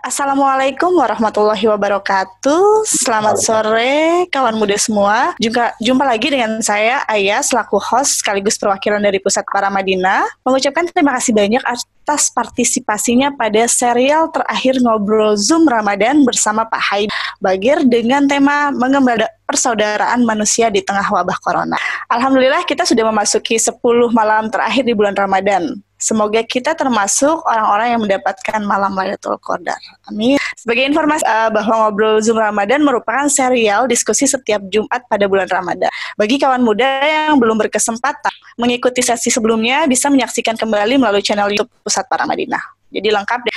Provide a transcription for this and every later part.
Assalamualaikum warahmatullahi wabarakatuh. Selamat sore kawan muda semua. Juga jumpa lagi dengan saya Ayah selaku host sekaligus perwakilan dari Pusat Para Madinah. Mengucapkan terima kasih banyak atas partisipasinya pada serial terakhir Ngobrol Zoom Ramadan bersama Pak Haidar Bagir dengan tema mengembala persaudaraan manusia di tengah wabah corona. Alhamdulillah kita sudah memasuki 10 malam terakhir di bulan Ramadan. Semoga kita termasuk orang-orang yang mendapatkan malam Lailatul Qadar. Amin. Sebagai informasi bahwa Ngobrol Zoom Ramadan merupakan serial diskusi setiap Jumat pada bulan Ramadan. Bagi kawan muda yang belum berkesempatan mengikuti sesi sebelumnya, bisa menyaksikan kembali melalui channel YouTube Pusat Para Madinah. Jadi lengkap dari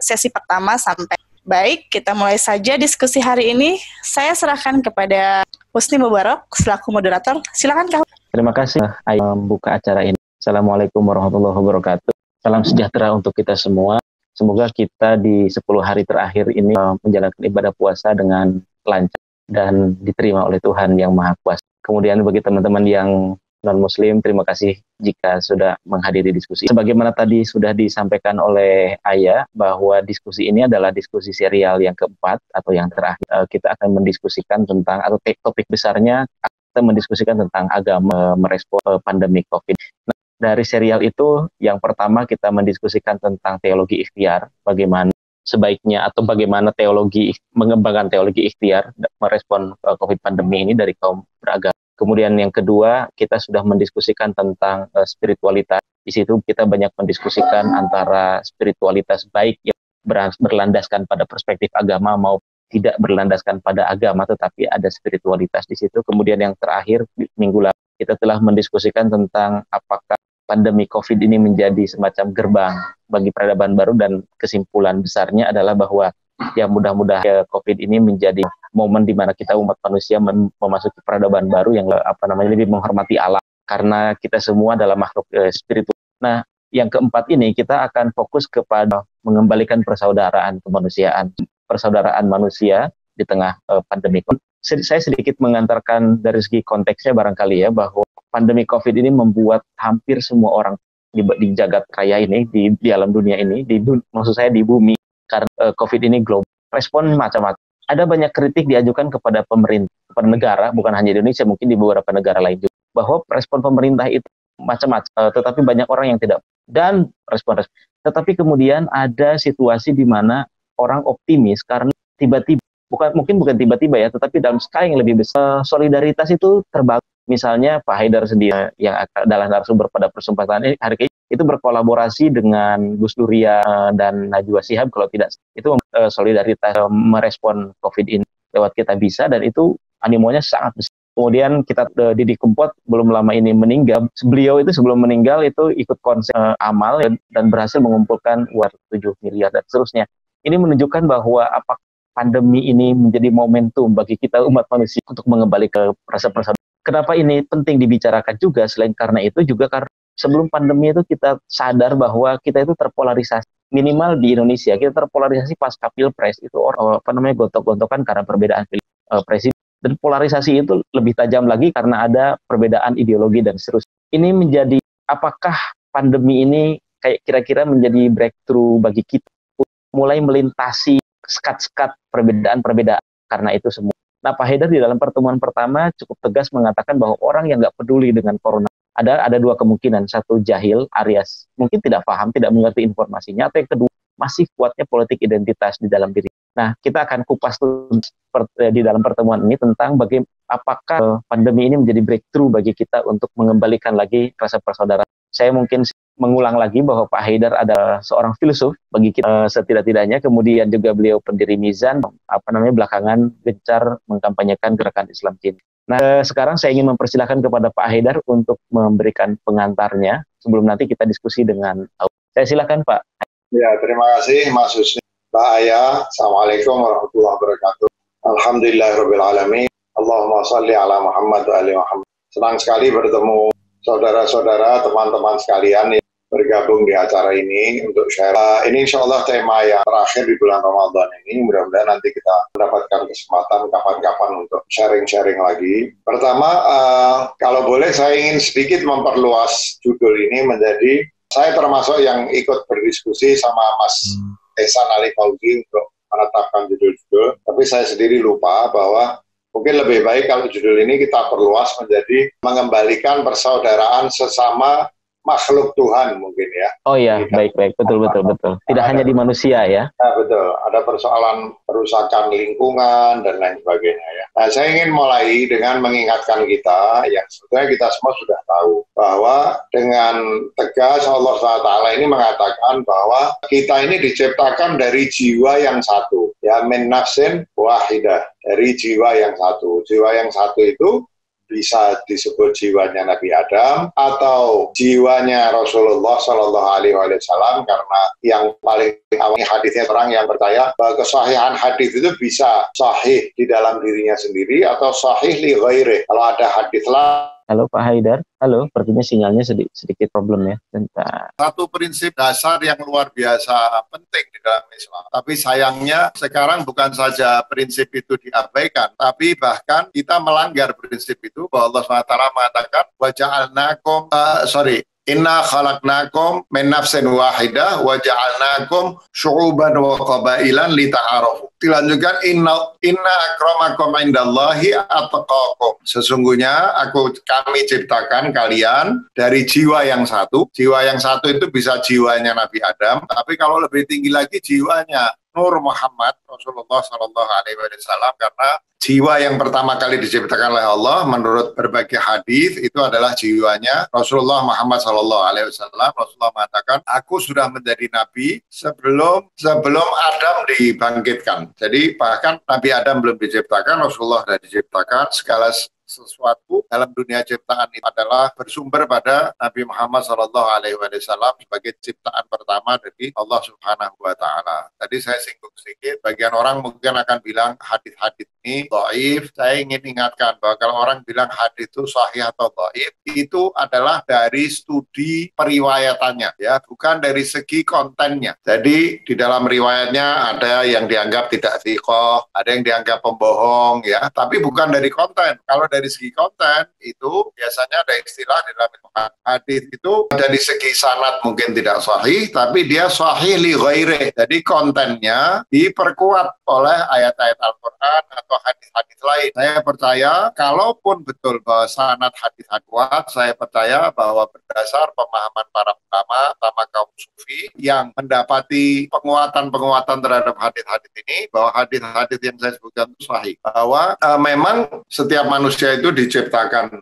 sesi pertama sampai. Baik, kita mulai saja diskusi hari ini. Saya serahkan kepada Husni Mubarak selaku moderator. Silakan Kak. Terima kasih Ayah membuka acara ini. Assalamualaikum warahmatullahi wabarakatuh. Salam sejahtera untuk kita semua. Semoga kita di 10 hari terakhir ini menjalankan ibadah puasa dengan lancar dan diterima oleh Tuhan Yang Maha Kuasa. Kemudian bagi teman-teman yang non-muslim, terima kasih jika sudah menghadiri diskusi. Sebagaimana tadi sudah disampaikan oleh Ayah, bahwa diskusi ini adalah diskusi serial yang keempat atau yang terakhir. Kita akan mendiskusikan tentang, atau topik besarnya, kita mendiskusikan tentang agama merespon pandemi COVID. Dari serial itu, yang pertama kita mendiskusikan tentang teologi ikhtiar, bagaimana sebaiknya atau bagaimana mengembangkan teologi ikhtiar merespon COVID pandemi ini dari kaum beragama. Kemudian yang kedua, kita sudah mendiskusikan tentang spiritualitas. Di situ kita banyak mendiskusikan antara spiritualitas baik yang berlandaskan pada perspektif agama maupun tidak berlandaskan pada agama, tetapi ada spiritualitas di situ. Kemudian yang terakhir, minggu lalu kita telah mendiskusikan tentang apakah pandemi COVID ini menjadi semacam gerbang bagi peradaban baru, dan kesimpulan besarnya adalah bahwa ya mudah-mudahan COVID ini menjadi momen di mana kita umat manusia memasuki peradaban baru yang lebih menghormati alam, karena kita semua adalah makhluk spiritual. Nah, yang keempat ini kita akan fokus kepada mengembalikan persaudaraan kemanusiaan, persaudaraan manusia di tengah pandemi COVID. Saya sedikit mengantarkan dari segi konteksnya barangkali ya, bahwa pandemi COVID ini membuat hampir semua orang di jagat raya ini, di alam dunia ini, maksud saya di bumi, karena COVID ini global. Respon macam-macam. Ada banyak kritik diajukan kepada pemerintah, kepada negara, bukan hanya di Indonesia, mungkin di beberapa negara lain juga, bahwa respon pemerintah itu macam-macam, tetapi banyak orang yang tidak. Dan respon. Tetapi kemudian ada situasi di mana orang optimis karena tiba-tiba, mungkin bukan tiba-tiba ya, tetapi dalam skala yang lebih besar, solidaritas itu terbangun. Misalnya Pak Haidar sendiri yang adalah narasumber pada kesempatan ini hari ini, itu berkolaborasi dengan Gus Durian dan Najwa Shihab, kalau tidak itu solidaritas merespon COVID ini lewat Kita Bisa, dan itu animonya sangat besar. Kemudian kita Didi Kempot belum lama ini meninggal. Beliau itu sebelum meninggal itu ikut konser amal dan berhasil mengumpulkan uang 7 miliar dan seterusnya. Ini menunjukkan bahwa apakah pandemi ini menjadi momentum bagi kita umat manusia untuk mengembali ke rasa persaudaraan. Kenapa ini penting dibicarakan juga? Selain karena itu juga karena sebelum pandemi itu kita sadar bahwa kita itu terpolarisasi. Minimal di Indonesia kita terpolarisasi pasca Pilpres itu gontok-gontokan karena perbedaan presiden. Dan polarisasi itu lebih tajam lagi karena ada perbedaan ideologi dan seterusnya. Ini menjadi, apakah pandemi ini kayak kira-kira menjadi breakthrough bagi kita mulai melintasi sekat-sekat perbedaan-perbedaan karena itu semua. Nah, Pak Haidar di dalam pertemuan pertama cukup tegas mengatakan bahwa orang yang nggak peduli dengan corona, ada dua kemungkinan. Satu, jahil, alias mungkin tidak paham, tidak mengerti informasinya. Atau yang kedua, masih kuatnya politik identitas di dalam diri. Nah, kita akan kupas di dalam pertemuan ini tentang apakah pandemi ini menjadi breakthrough bagi kita untuk mengembalikan lagi rasa persaudaraan. Saya mungkin mengulang lagi bahwa Pak Haidar adalah seorang filsuf bagi kita setidak-tidaknya, kemudian juga beliau pendiri Mizan, belakangan gencar mengkampanyekan gerakan Islam Kini. Nah, sekarang saya ingin mempersilahkan kepada Pak Haidar untuk memberikan pengantarnya sebelum nanti kita diskusi dengan saya. Silakan Pak. Ya, terima kasih Mas Husni. Pak Ayah, Assalamualaikum warahmatullahi wabarakatuh. Alhamdulillahirrahmanirrahim. Allahumma salli ala Muhammad wa ali Muhammad. Senang sekali bertemu saudara-saudara, teman-teman sekalian yang bergabung di acara ini untuk share. Ini insya Allah tema yang terakhir di bulan Ramadan ini. Mudah-mudahan nanti kita mendapatkan kesempatan kapan-kapan untuk sharing-sharing lagi. Pertama, kalau boleh saya ingin sedikit memperluas judul ini menjadi, saya termasuk yang ikut berdiskusi sama Mas Ihsan Ali Fauzi untuk menetapkan judul-judul, tapi saya sendiri lupa bahwa mungkin lebih baik kalau judul ini kita perluas menjadi mengembalikan persaudaraan sesama makhluk Tuhan mungkin ya. Oh iya, baik-baik, betul. Tidak hanya di manusia ya. Nah, betul, ada persoalan perusakan lingkungan dan lain sebagainya ya. Nah, saya ingin mulai dengan mengingatkan kita yang sebetulnya kita semua sudah tahu bahwa dengan tegas Allah SWT ini mengatakan bahwa kita ini diciptakan dari jiwa yang satu, ya, min nafsin wahidah, dari jiwa yang satu. Jiwa yang satu itu bisa disebut jiwanya Nabi Adam atau jiwanya Rasulullah Shallallahu Alaihi Wasallam, karena yang paling awalnya hadisnya terang yang percaya bahwa kesahihan hadis itu bisa sahih di dalam dirinya sendiri atau sahih li ghairi. Kalau ada hadis lain. Halo Pak Haidar, halo, sepertinya sinyalnya sedikit problem ya. Bentar. Satu prinsip dasar yang luar biasa penting di dalam Islam. Tapi sayangnya sekarang bukan saja prinsip itu diabaikan, tapi bahkan kita melanggar prinsip itu, bahwa Allah SWT mengatakan, Inna khalaqnakum min nafsin wahidah wa ja'alnakum syu'uban wa qabailan lita'arafu. Dilanjutkan inna akramakum indallahi atqakum. Sesungguhnya kami ciptakan kalian dari jiwa yang satu. Jiwa yang satu itu bisa jiwanya Nabi Adam, tapi kalau lebih tinggi lagi jiwanya Nur Muhammad Rasulullah Sallallahu Alaihi Wasallam, karena jiwa yang pertama kali diciptakan oleh Allah menurut berbagai hadis itu adalah jiwanya Rasulullah Muhammad Sallallahu Alaihi Wasallam. Rasulullah mengatakan, aku sudah menjadi nabi sebelum Adam dibangkitkan. Jadi bahkan Nabi Adam belum diciptakan, Rasulullah sudah diciptakan. Segala sesuatu dalam dunia ciptaan itu adalah bersumber pada Nabi Muhammad SAW sebagai ciptaan pertama dari Allah Subhanahu wa Ta'ala. Tadi saya singgung sedikit, bagian orang mungkin akan bilang hadis-hadis ini dhaif. Saya ingin ingatkan bahwa kalau orang bilang hadis itu sahih atau dhaif, itu adalah dari studi periwayatannya, ya, bukan dari segi kontennya. Jadi di dalam riwayatnya ada yang dianggap tidak thiqah, ada yang dianggap pembohong, ya, tapi bukan dari konten. Kalau dari segi konten itu biasanya ada istilah di dalam hadis itu dari segi sanad mungkin tidak sahih, tapi dia sahih li ghairi. Jadi kontennya diperkuat oleh ayat-ayat Al-Quran atau hadis-hadis lain. Saya percaya kalaupun betul bahwa sanad hadis kuat, saya percaya bahwa berdasar pemahaman para ulama, terutama kaum sufi yang mendapati penguatan-penguatan terhadap hadis-hadis ini, bahwa hadis-hadis yang saya sebutkan itu sahih. Bahwa memang setiap manusia itu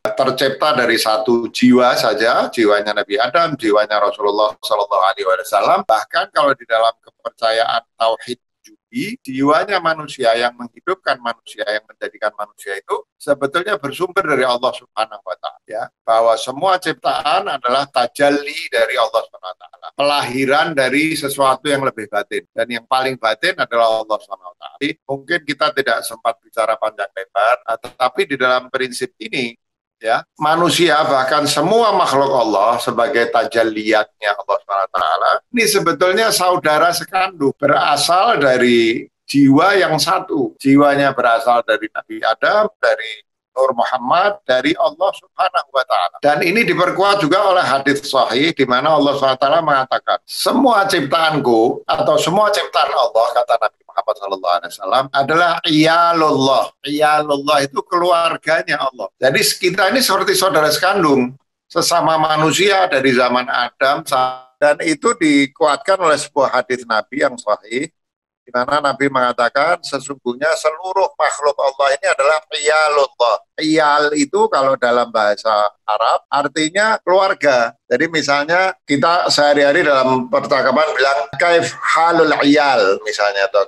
tercipta dari satu jiwa saja, jiwanya Nabi Adam, jiwanya Rasulullah Sallallahu Alaihi Wasallam. Bahkan kalau di dalam kepercayaan tauhid jiwanya manusia yang menghidupkan manusia, yang menjadikan manusia itu sebetulnya bersumber dari Allah Subhanahu wa Ta'ala, ya, bahwa semua ciptaan adalah tajalli dari Allah Subhanahu wa Ta'ala, pelahiran dari sesuatu yang lebih batin, dan yang paling batin adalah Allah Subhanahu wa Ta'ala. Mungkin kita tidak sempat bicara panjang lebar, tetapi di dalam prinsip ini, ya, manusia bahkan semua makhluk Allah sebagai tajalliyatnya Allah SWT ini sebetulnya saudara sekandung, berasal dari jiwa yang satu. Jiwanya berasal dari Nabi Adam, dari Nur Muhammad, dari Allah Subhanahu wa Ta'ala. Dan ini diperkuat juga oleh hadis sahih di mana Allah SWT mengatakan, semua ciptaanku atau semua ciptaan Allah, kata Nabi Muhammad SAW, adalah iyalullah. Iyalullah itu keluarganya Allah. Jadi kita ini seperti saudara sekandung, sesama manusia dari zaman Adam, dan itu dikuatkan oleh sebuah hadis Nabi yang sahih, di mana Nabi mengatakan sesungguhnya seluruh makhluk Allah ini adalah iyalullah. Iyal itu kalau dalam bahasa Arab artinya keluarga. Jadi misalnya kita sehari-hari dalam percakapan bilang kaif halul iyal misalnya, atau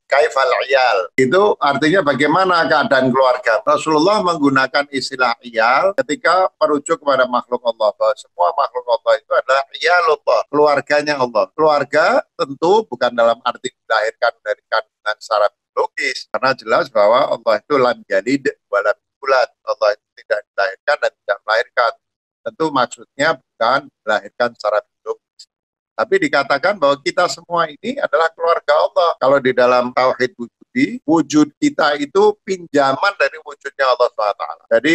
kaifal iyal, itu artinya bagaimana keadaan keluarga. Rasulullah menggunakan istilah iyal ketika merujuk kepada makhluk Allah, bahwa semua makhluk Allah itu adalah iyalullah, keluarganya Allah. Keluarga tentu bukan dalam arti dilahirkan dari kandungan secara biologis, karena jelas bahwa Allah itu lam yalid wa lam yulad. Allah itu tidak dilahirkan dan tidak melahirkan. Tentu maksudnya bukan dilahirkan secara biologis, tapi dikatakan bahwa kita semua ini adalah keluarga Allah. Kalau di dalam tauhid wujudi, wujud kita itu pinjaman dari wujudnya Allah SWT. Jadi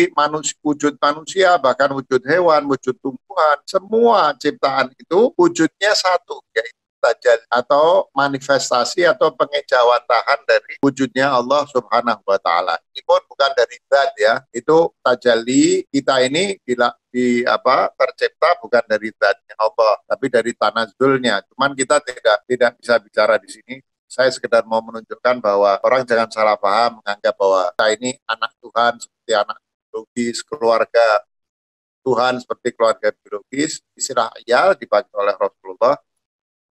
wujud manusia, bahkan wujud hewan, wujud tumbuhan, semua ciptaan itu wujudnya satu, yaitu tajal atau manifestasi atau pengejawantahan dari wujudnya Allah Subhanahu wa taala. Ini pun bukan dari zat ya. Itu tajalli kita ini tercipta bukan dari zatnya Allah, tapi dari tanazzulnya. Cuman kita tidak bisa bicara di sini. Saya sekedar mau menunjukkan bahwa orang jangan salah paham menganggap bahwa kita ini anak Tuhan seperti anak biologis, keluarga Tuhan seperti keluarga biologis. Istilah ayal dipakai oleh Rasulullah.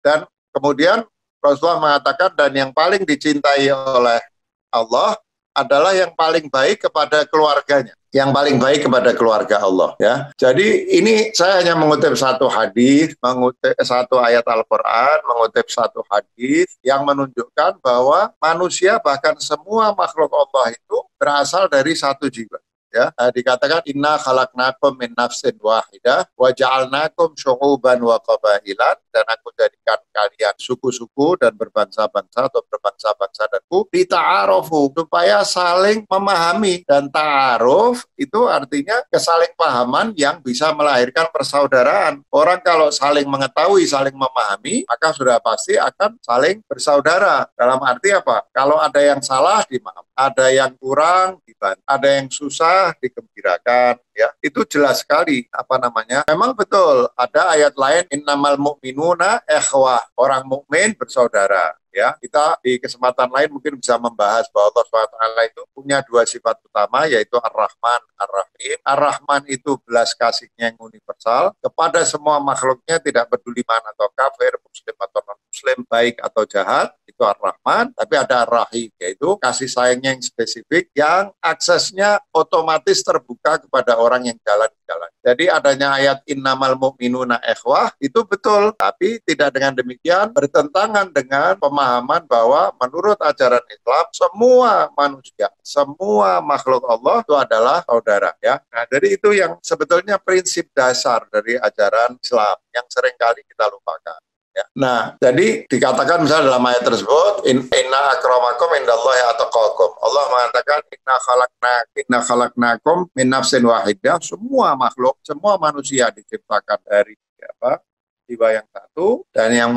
Dan kemudian Rasulullah mengatakan, dan yang paling dicintai oleh Allah adalah yang paling baik kepada keluarganya. Yang paling baik kepada keluarga Allah. Ya. Jadi ini saya hanya mengutip satu hadis, mengutip satu ayat Al-Quran, mengutip satu hadis yang menunjukkan bahwa manusia bahkan semua makhluk Allah itu berasal dari satu jiwa. Ya, dikatakan inna khalaqnakum min nafsin wahidah wa ja'alnakum syu'uban wa qabailan, dan aku jadikan kalian suku-suku dan berbangsa-bangsa atau berbangsa-bangsa danku lita'arofu, supaya saling memahami. Dan ta'aruf itu artinya kesaling pahaman yang bisa melahirkan persaudaraan. Orang kalau saling mengetahui, saling memahami, maka sudah pasti akan saling bersaudara. Dalam arti apa? Kalau ada yang salah dimaafkan, ada yang kurang dibantu, ada yang susah digembirakan, ya itu jelas sekali memang betul ada ayat lain innamal mu'minuna ikhwah, orang mukmin bersaudara. Ya, kita di kesempatan lain mungkin bisa membahas bahwa Allah SWT itu punya dua sifat utama, yaitu Ar-Rahman, Ar-Rahim. Ar-Rahman itu belas kasihnya yang universal kepada semua makhluknya, tidak peduli mana atau kafir, muslim atau non-muslim, baik atau jahat, itu Ar-Rahman. Tapi ada Ar-Rahim, yaitu kasih sayangnya yang spesifik, yang aksesnya otomatis terbuka kepada orang yang jalan-jalan. Jadi adanya ayat innamal mu'minuna ikhwah itu betul, tapi tidak dengan demikian bertentangan dengan pemahaman bahwa menurut ajaran Islam semua manusia, semua makhluk Allah itu adalah saudara, ya. Nah, dari itu yang sebetulnya prinsip dasar dari ajaran Islam yang seringkali kita lupakan. Ya. Nah, jadi dikatakan misalnya dalam ayat tersebut, inna akramakum indallahi atqakum. Allah mengatakan inna khalaqnakum min nafsin wahidah. Semua makhluk, semua manusia diciptakan dari jiwa yang satu, dan yang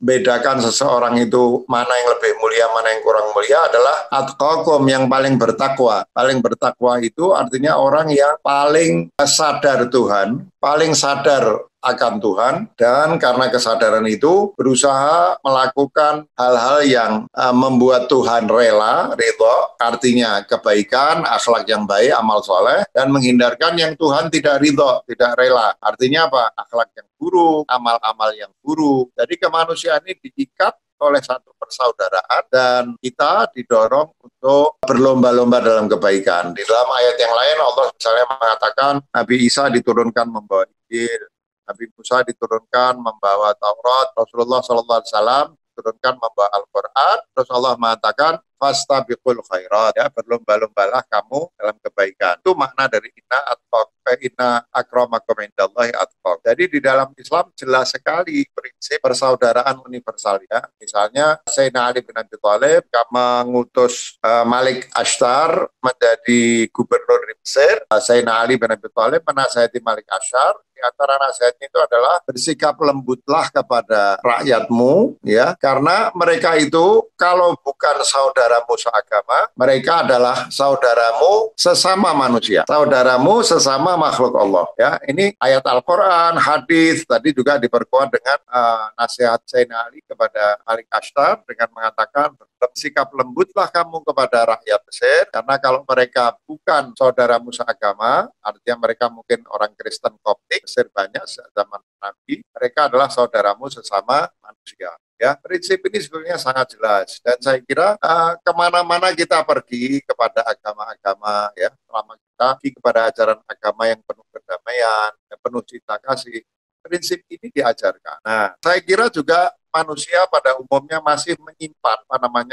bedakan seseorang itu mana yang lebih mulia, mana yang kurang mulia adalah atqakum, yang paling bertakwa. Paling bertakwa itu artinya orang yang paling sadar Tuhan, paling sadar akan Tuhan, dan karena kesadaran itu berusaha melakukan hal-hal yang membuat Tuhan rela, ridho, artinya kebaikan, akhlak yang baik, amal soleh, dan menghindarkan yang Tuhan tidak ridho, tidak rela. Artinya apa? Akhlak yang buruk, amal-amal yang buruk. Jadi kemanusiaan ini diikat oleh satu persaudaraan, dan kita didorong untuk berlomba-lomba dalam kebaikan. Di dalam ayat yang lain Allah misalnya mengatakan Nabi Isa diturunkan membawa Injil, Nabi Musa diturunkan membawa Taurat, Rasulullah SAW diturunkan membawa Al-Quran. Terus Allah mengatakan fastabiqul khairat, ya, berlomba-lombalah kamu dalam kebaikan. Itu makna dari inna akramakum indallahi atqakum. Jadi di dalam Islam jelas sekali prinsip persaudaraan universal, ya. Misalnya Sayyidina Ali bin Abi Thalib mengutus Malik Ashtar menjadi gubernur di Mesir. Sayyidina Ali bin Abi Thalib menasihati Malik Ashtar. Di antara nasihatnya itu adalah bersikap lembutlah kepada rakyatmu, ya, karena mereka itu kalau bukan saudaramu seagama, mereka adalah saudaramu sesama manusia, saudaramu sesama makhluk Allah. Ya, ini ayat Al-Quran, hadis, tadi juga diperkuat dengan nasihat Sayyidina Ali kepada Malik Ashtar dengan mengatakan bersikap lembutlah kamu kepada rakyat Mesir, karena kalau mereka bukan saudaramu seagama, artinya mereka mungkin orang Kristen Koptik, Mesir banyak zaman Nabi, mereka adalah saudaramu sesama manusia. Ya, prinsip ini sebenarnya sangat jelas, dan saya kira kemana-mana kita pergi kepada agama-agama, ya, selama kita pergi kepada ajaran agama yang penuh perdamaian, yang penuh cinta kasih, prinsip ini diajarkan. Nah, saya kira juga manusia pada umumnya masih menyimpan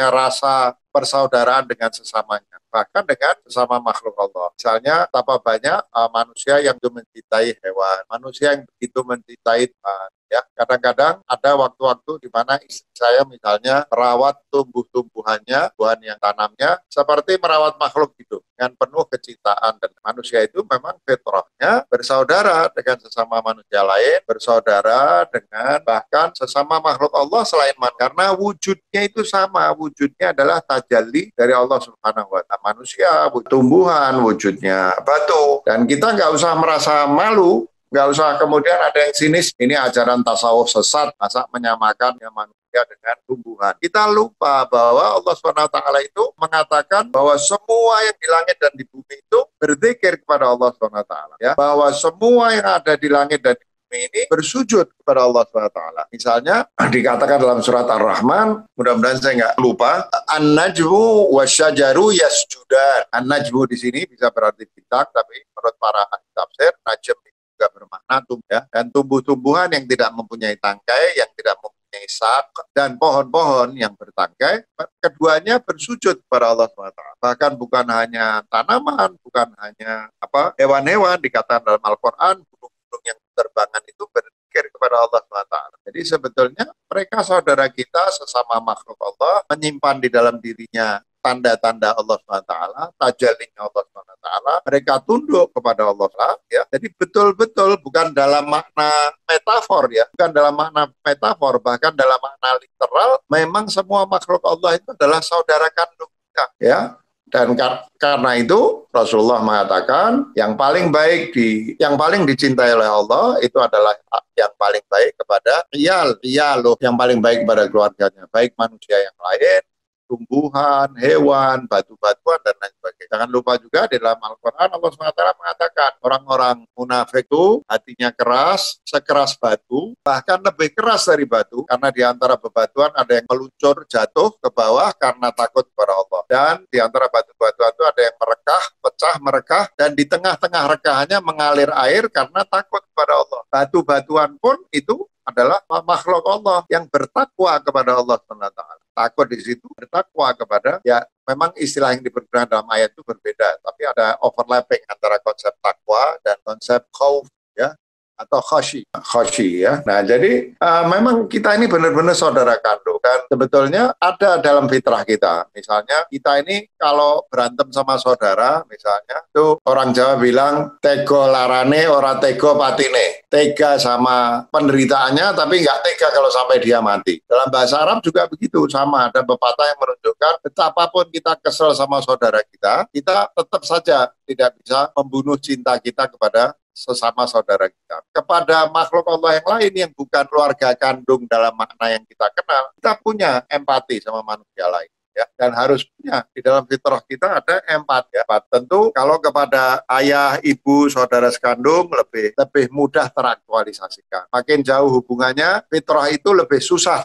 rasa persaudaraan dengan sesamanya, bahkan dengan sesama makhluk Allah. Misalnya, betapa banyak manusia yang begitu mencintai hewan, manusia yang begitu mencintai Tuhan. Ya, kadang-kadang ada waktu-waktu di mana istri saya misalnya merawat tumbuh-tumbuhannya, buah yang tanamnya, seperti merawat makhluk hidup dengan penuh kecintaan. Dan manusia itu memang fitrahnya bersaudara dengan sesama manusia lain, bersaudara dengan bahkan sesama makhluk Allah selain karena wujudnya itu sama, wujudnya adalah tajalli dari Allah Subhanahu wa Ta'ala. Manusia, tumbuhan, wujudnya batu. Dan kita nggak usah merasa malu, nggak usah kemudian ada yang sinis, ini ajaran tasawuf sesat, masa menyamakan manusia dengan tumbuhan. Kita lupa bahwa Allah SWT itu mengatakan bahwa semua yang di langit dan di bumi itu berzikir kepada Allah SWT. Ya, bahwa semua yang ada di langit dan di bumi ini bersujud kepada Allah SWT. Misalnya dikatakan dalam surat Ar-Rahman, mudah-mudahan saya nggak lupa, An-Najmu wasyajaru yasjudan. An-Najmu di sini bisa berarti bintang, tapi menurut para ahli tafsir, Najm bermakna ya, dan tumbuh-tumbuhan yang tidak mempunyai tangkai, yang tidak mempunyai sak, dan pohon-pohon yang bertangkai, keduanya bersujud kepada Allah SWT. Bahkan bukan hanya tanaman, bukan hanya hewan-hewan, dikatakan dalam Al-Quran, burung-burung yang terbangan itu berzikir kepada Allah SWT. Jadi sebetulnya mereka saudara kita sesama makhluk Allah, menyimpan di dalam dirinya tanda-tanda Allah SWT, tajallinya Allah SWT, mereka tunduk kepada Allah SWT, ya. Jadi betul-betul bukan dalam makna metafor, ya, bukan dalam makna metafor, bahkan dalam makna literal, memang semua makhluk Allah itu adalah saudara kandung kita, ya. Dan karena itu Rasulullah mengatakan yang paling baik yang paling dicintai oleh Allah itu adalah yang paling baik kepada yang paling baik kepada keluarganya, baik manusia yang lain, tumbuhan, hewan, batu-batuan, dan lain sebagainya. Jangan lupa juga di dalam Al-Quran Allah SWT mengatakan orang-orang munafik itu hatinya keras, sekeras batu, bahkan lebih keras dari batu, karena di antara bebatuan ada yang meluncur jatuh ke bawah karena takut kepada Allah. Dan di antara batu-batuan itu ada yang merekah, pecah, merekah, dan di tengah-tengah rekahannya mengalir air karena takut kepada Allah. Batu-batuan pun itu adalah makhluk Allah yang bertakwa kepada Allah SWT. Takut di situ, bertakwa kepada, ya memang istilah yang dipergunakan dalam ayat itu berbeda, tapi ada overlapping antara konsep takwa dan konsep khauf, ya, atau khashi, ya. Nah, jadi memang kita ini benar-benar saudara kandung, dan sebetulnya ada dalam fitrah kita. Misalnya kita ini kalau berantem sama saudara, misalnya itu orang Jawa bilang tego larane ora tego patine, tega sama penderitaannya tapi nggak tega kalau sampai dia mati. Dalam bahasa Arab juga begitu, sama ada pepatah yang menunjukkan betapapun kita kesel sama saudara kita tetap saja tidak bisa membunuh cinta kita kepada sesama saudara kita. Kepada makhluk Allah yang lain yang bukan keluarga kandung dalam makna yang kita kenal, kita punya empati sama manusia lain. Ya, dan harus punya di dalam fitrah kita ada empati, ya. Tentu kalau kepada ayah, ibu, saudara sekandung lebih mudah teraktualisasikan. Makin jauh hubungannya, fitrah itu lebih susah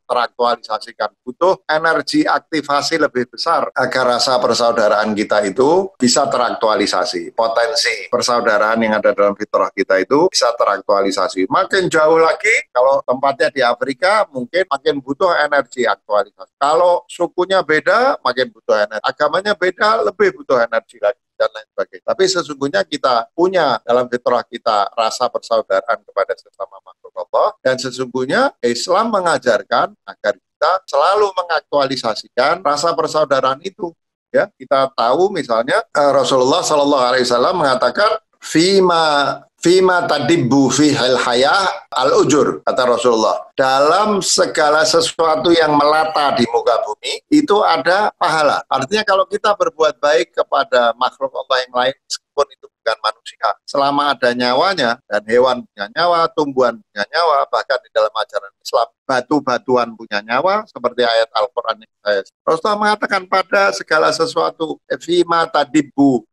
teraktualisasikan. Butuh energi aktivasi lebih besar agar rasa persaudaraan kita itu bisa teraktualisasi. Potensi persaudaraan yang ada dalam fitrah kita itu bisa teraktualisasi. Makin jauh lagi, kalau tempatnya di Afrika mungkin makin butuh energi aktualisasi. Kalau sukunya beda, makin butuh energi. Agamanya beda, lebih butuh energi lagi, dan lain sebagainya. Tapi sesungguhnya kita punya dalam fitrah kita rasa persaudaraan kepada sesama makhluk Allah, dan sesungguhnya Islam mengajarkan agar kita selalu mengaktualisasikan rasa persaudaraan itu. Ya, kita tahu misalnya Rasulullah SAW mengatakan Fima tadibbu fihil hayah al-ujur, kata Rasulullah. Dalam segala sesuatu yang melata di muka bumi, itu ada pahala. Artinya kalau kita berbuat baik kepada makhluk Allah yang lain, meskipun itu bukan manusia, selama ada nyawanya, dan hewan punya nyawa, tumbuhan punya nyawa, bahkan di dalam ajaran Islam, batu-batuan punya nyawa, seperti ayat Al-Quran yang saya. Rasulullah mengatakan pada segala sesuatu, Fima tadibbu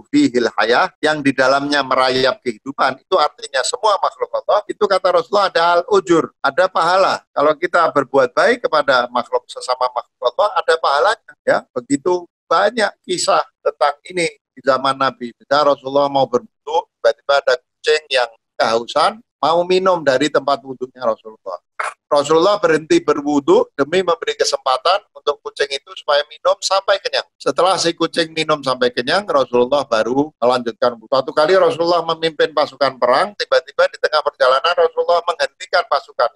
fihil hayah, yang di dalamnya merayap kehidupan, itu artinya semua makhluk Allah, itu kata Rasulullah ada al-ujur, ada pahala. Kalau kita berbuat baik kepada makhluk sesama makhluk Allah, ada pahalanya. Ya, begitu banyak kisah tentang ini di zaman Nabi. Misalnya Rasulullah mau berwudu, tiba-tiba ada kucing yang kehausan, mau minum dari tempat wudhunya Rasulullah. Rasulullah berhenti berwudhu demi memberi kesempatan untuk kucing itu supaya minum sampai kenyang. Setelah si kucing minum sampai kenyang, Rasulullah baru melanjutkan wudhu. Suatu kali Rasulullah memimpin pasukan perang, tiba-tiba di tengah perjalanan Rasulullah menghentikan pasukan.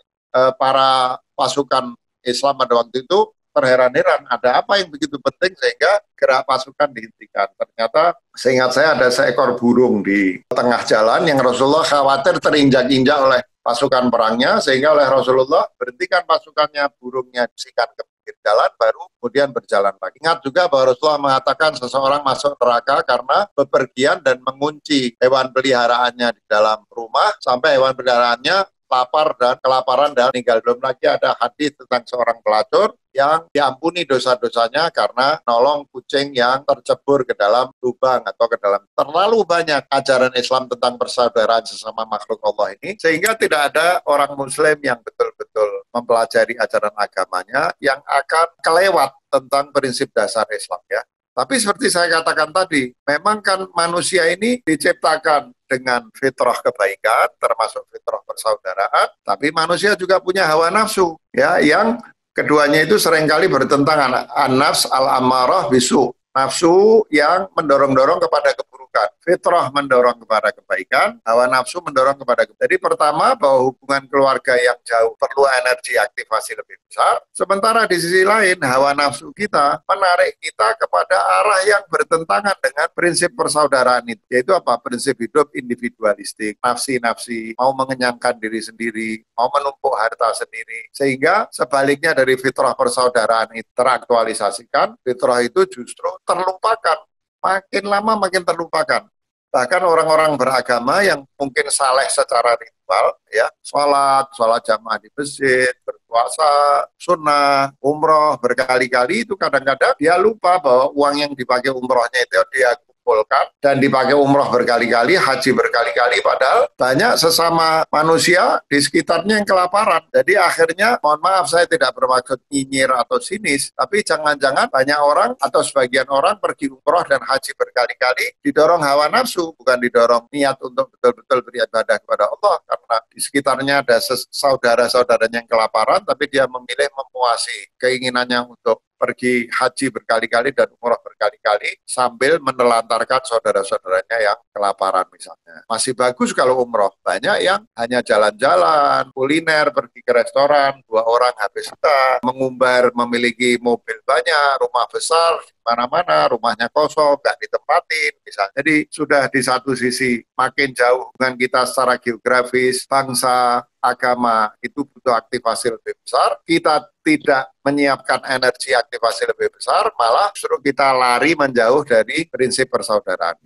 Para pasukan Islam pada waktu itu terheran-heran, ada apa yang begitu penting sehingga gerak pasukan dihentikan. Ternyata seingat saya ada seekor burung di tengah jalan yang Rasulullah khawatir terinjak-injak oleh pasukan perangnya, sehingga oleh Rasulullah berhentikan pasukannya, burungnya disikan ke pinggir jalan, baru kemudian berjalan lagi. Ingat juga bahwa Rasulullah mengatakan seseorang masuk neraka karena bepergian dan mengunci hewan peliharaannya di dalam rumah, sampai hewan peliharaannya lapar dan kelaparan dan meninggal. Belum lagi ada hadis tentang seorang pelacur yang diampuni dosa-dosanya karena nolong kucing yang tercebur ke dalam lubang atau ke dalam. Terlalu banyak ajaran Islam tentang persaudaraan sesama makhluk Allah ini, sehingga tidak ada orang muslim yang betul-betul mempelajari ajaran agamanya yang akan kelewat tentang prinsip dasar Islam, ya. Tapi seperti saya katakan tadi, memang kan manusia ini diciptakan dengan fitrah kebaikan, termasuk fitrah persaudaraan, tapi manusia juga punya hawa nafsu, ya, yang keduanya itu seringkali bertentangan. An-nafs al-ammarah bisu, nafsu yang mendorong-dorong kepada keburukan, fitrah mendorong kepada kebaikan, hawa nafsu mendorong kepada kebaikan. Jadi pertama, bahwa hubungan keluarga yang jauh perlu energi aktivasi lebih besar, sementara di sisi lain hawa nafsu kita menarik kita kepada arah yang bertentangan dengan prinsip persaudaraan itu, yaitu apa? Prinsip hidup individualistik, nafsi-nafsi, mau mengenyangkan diri sendiri, mau menumpuk harta sendiri, sehingga sebaliknya dari fitrah persaudaraan itu teraktualisasikan, fitrah itu justru terlupakan. Makin lama makin terlupakan. Bahkan orang-orang beragama yang mungkin saleh secara ritual, ya, sholat jamaah di masjid, berpuasa, sunnah, umroh berkali-kali, itu kadang-kadang dia lupa bahwa uang yang dipakai umrohnya itu dia kumpulkan dan dipakai umroh berkali-kali, haji berkali-kali, padahal banyak sesama manusia di sekitarnya yang kelaparan. Jadi akhirnya, mohon maaf saya tidak bermaksud nyinyir atau sinis, tapi jangan-jangan banyak orang atau sebagian orang pergi umroh dan haji berkali-kali didorong hawa nafsu, bukan didorong niat untuk betul-betul beribadah kepada Allah, karena di sekitarnya ada saudara-saudaranya yang kelaparan, tapi dia memilih memuasi keinginannya untuk pergi haji berkali-kali dan umroh berkali-kali sambil menelantarkan saudara-saudaranya yang kelaparan misalnya. Masih bagus kalau umroh. Banyak yang hanya jalan-jalan, kuliner, pergi ke restoran, 2 orang habis setah, mengumbar memiliki mobil banyak, rumah besar, mana-mana, rumahnya kosong, nggak ditempatin misalnya. Jadi sudah di satu sisi makin jauh dengan kita secara geografis, bangsa, agama itu butuh aktivasi lebih besar, kita tidak menyiapkan energi aktivasi lebih besar, malah justru kita lari menjauh dari prinsip persaudaraan.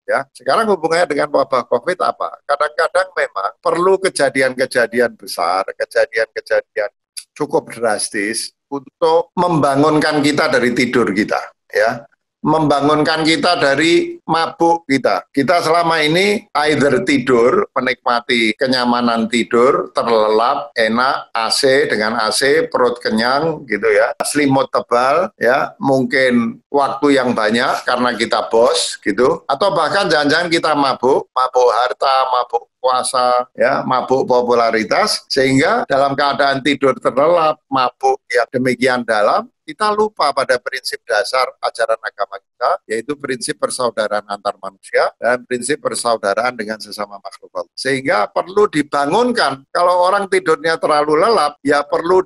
Ya, sekarang hubungannya dengan wabah COVID apa? Kadang-kadang memang perlu kejadian-kejadian besar, kejadian-kejadian cukup drastis untuk membangunkan kita dari tidur kita, ya. Membangunkan kita dari mabuk kita. Kita selama ini either tidur, menikmati kenyamanan tidur, terlelap, enak, AC dengan AC, perut kenyang gitu ya, selimut tebal ya, mungkin waktu yang banyak karena kita bos gitu, atau bahkan jangan-jangan kita mabuk harta, mabuk puasa, ya, mabuk popularitas, sehingga dalam keadaan tidur terlelap, mabuk yang demikian dalam, kita lupa pada prinsip dasar ajaran agama kita, yaitu prinsip persaudaraan antar manusia dan prinsip persaudaraan dengan sesama makhluk Allah. Sehingga perlu dibangunkan. Kalau orang tidurnya terlalu lelap, ya perlu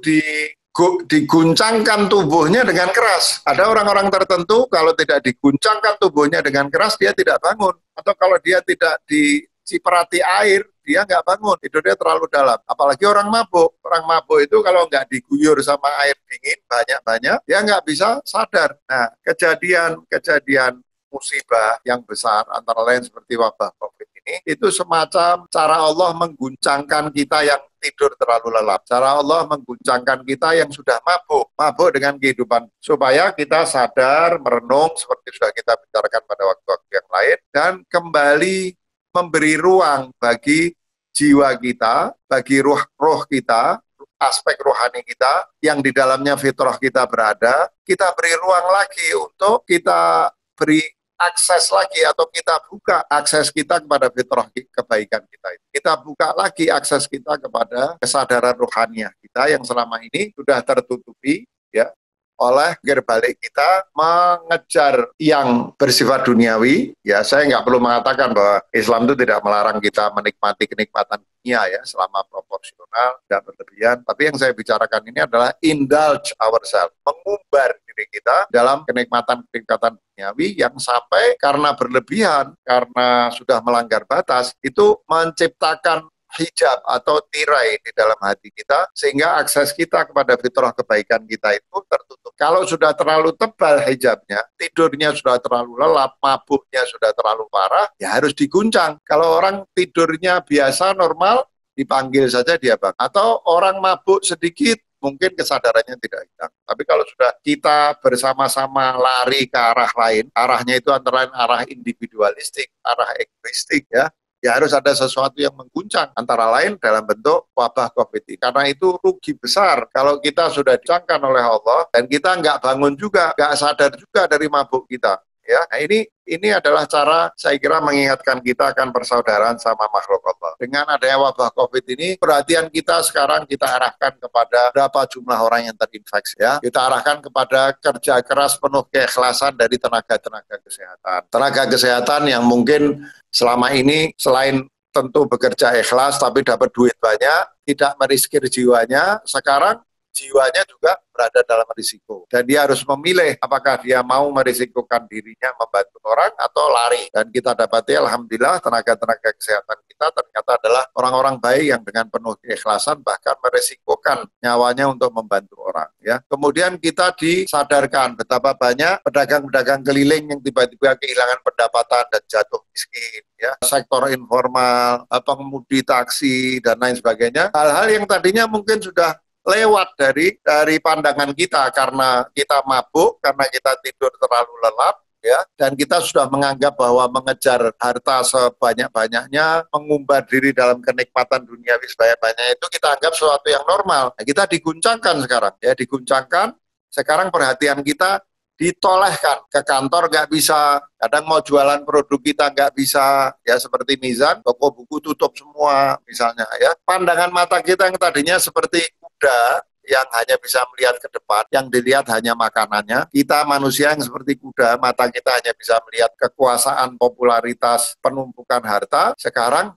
diguncangkan tubuhnya dengan keras. Ada orang-orang tertentu kalau tidak diguncangkan tubuhnya dengan keras, dia tidak bangun. Atau kalau dia tidak diciprati air, dia nggak bangun, tidurnya terlalu dalam. Apalagi orang mabuk. Orang mabuk itu kalau nggak diguyur sama air dingin banyak-banyak, dia nggak bisa sadar. Nah, kejadian musibah yang besar, antara lain seperti wabah COVID ini, itu semacam cara Allah mengguncangkan kita yang tidur terlalu lelap. Cara Allah mengguncangkan kita yang sudah mabuk dengan kehidupan, supaya kita sadar, merenung, seperti sudah kita bicarakan pada waktu-waktu yang lain, dan kembali memberi ruang bagi jiwa kita, bagi ruh kita, aspek rohani kita, yang di dalamnya fitrah kita berada, kita beri ruang lagi untuk kita beri akses lagi atau kita buka akses kita kepada fitrah kebaikan kita itu. Kita buka lagi akses kita kepada kesadaran rohaniah kita yang selama ini sudah tertutupi ya oleh gerbalik kita mengejar yang bersifat duniawi. Ya, saya nggak perlu mengatakan bahwa Islam itu tidak melarang kita menikmati kenikmatan dunia ya, selama proporsional, tidak berlebihan. Tapi yang saya bicarakan ini adalah indulge ourselves, mengumbar diri kita dalam kenikmatan-kenikmatan duniawi yang sampai karena berlebihan, karena sudah melanggar batas, itu menciptakan hijab atau tirai di dalam hati kita sehingga akses kita kepada fitrah kebaikan kita itu tertutup. Kalau sudah terlalu tebal hijabnya, tidurnya sudah terlalu lelap, mabuknya sudah terlalu parah, ya harus diguncang. Kalau orang tidurnya biasa normal, dipanggil saja dia bang. Atau orang mabuk sedikit, mungkin kesadarannya tidak hilang. Tapi kalau sudah kita bersama-sama lari ke arah lain, arahnya itu antara lain arah individualistik, arah egoistik ya harus ada sesuatu yang mengguncang, antara lain dalam bentuk wabah COVID ini. Karena itu rugi besar kalau kita sudah dicangkan oleh Allah dan kita nggak bangun juga, nggak sadar juga dari mabuk kita. Ya, nah ini adalah cara saya kira mengingatkan kita akan persaudaraan sama makhluk Allah. Dengan adanya wabah COVID ini, perhatian kita sekarang kita arahkan kepada berapa jumlah orang yang terinfeksi. Ya, kita arahkan kepada kerja keras penuh keikhlasan dari tenaga-tenaga kesehatan. Tenaga kesehatan yang mungkin selama ini selain tentu bekerja ikhlas tapi dapat duit banyak, tidak meriskir jiwanya, sekarang jiwanya juga berada dalam risiko. Dan dia harus memilih apakah dia mau merisikokan dirinya membantu orang atau lari. Dan kita dapati alhamdulillah tenaga-tenaga kesehatan kita ternyata adalah orang-orang baik yang dengan penuh keikhlasan bahkan merisikokan nyawanya untuk membantu orang. Ya. Kemudian kita disadarkan betapa banyak pedagang-pedagang keliling yang tiba-tiba kehilangan pendapatan dan jatuh miskin. Ya. Sektor informal, pengemudi taksi, dan lain sebagainya. Hal-hal yang tadinya mungkin sudah lewat dari pandangan kita karena kita mabuk, karena kita tidur terlalu lelap, ya, dan kita sudah menganggap bahwa mengejar harta sebanyak-banyaknya, mengumbar diri dalam kenikmatan duniawi sebanyak-banyaknya itu kita anggap sesuatu yang normal. Nah, kita diguncangkan sekarang, ya, diguncangkan. Sekarang perhatian kita ditolehkan ke kantor nggak bisa, kadang mau jualan produk kita nggak bisa, ya seperti Mizan, toko buku tutup semua misalnya ya. Pandangan mata kita yang tadinya seperti kuda yang hanya bisa melihat ke depan, yang dilihat hanya makanannya. Kita manusia yang seperti kuda, mata kita hanya bisa melihat kekuasaan, popularitas, penumpukan harta. Sekarang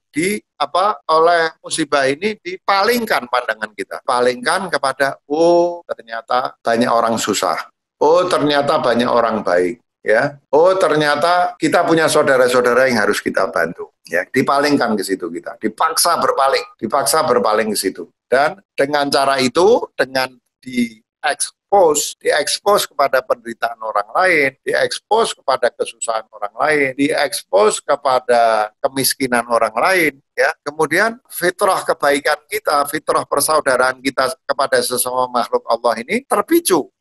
oleh musibah ini dipalingkan pandangan kita, palingkan kepada ternyata banyak orang susah. Ternyata banyak orang baik, ya. Ternyata kita punya saudara-saudara yang harus kita bantu, ya. Dipalingkan ke situ kita, dipaksa berpaling ke situ. Dan dengan cara itu, dengan diekspos kepada penderitaan orang lain, diekspos kepada kesusahan orang lain, diekspos kepada kemiskinan orang lain, ya. Kemudian fitrah kebaikan kita, fitrah persaudaraan kita kepada sesama makhluk Allah ini terpicu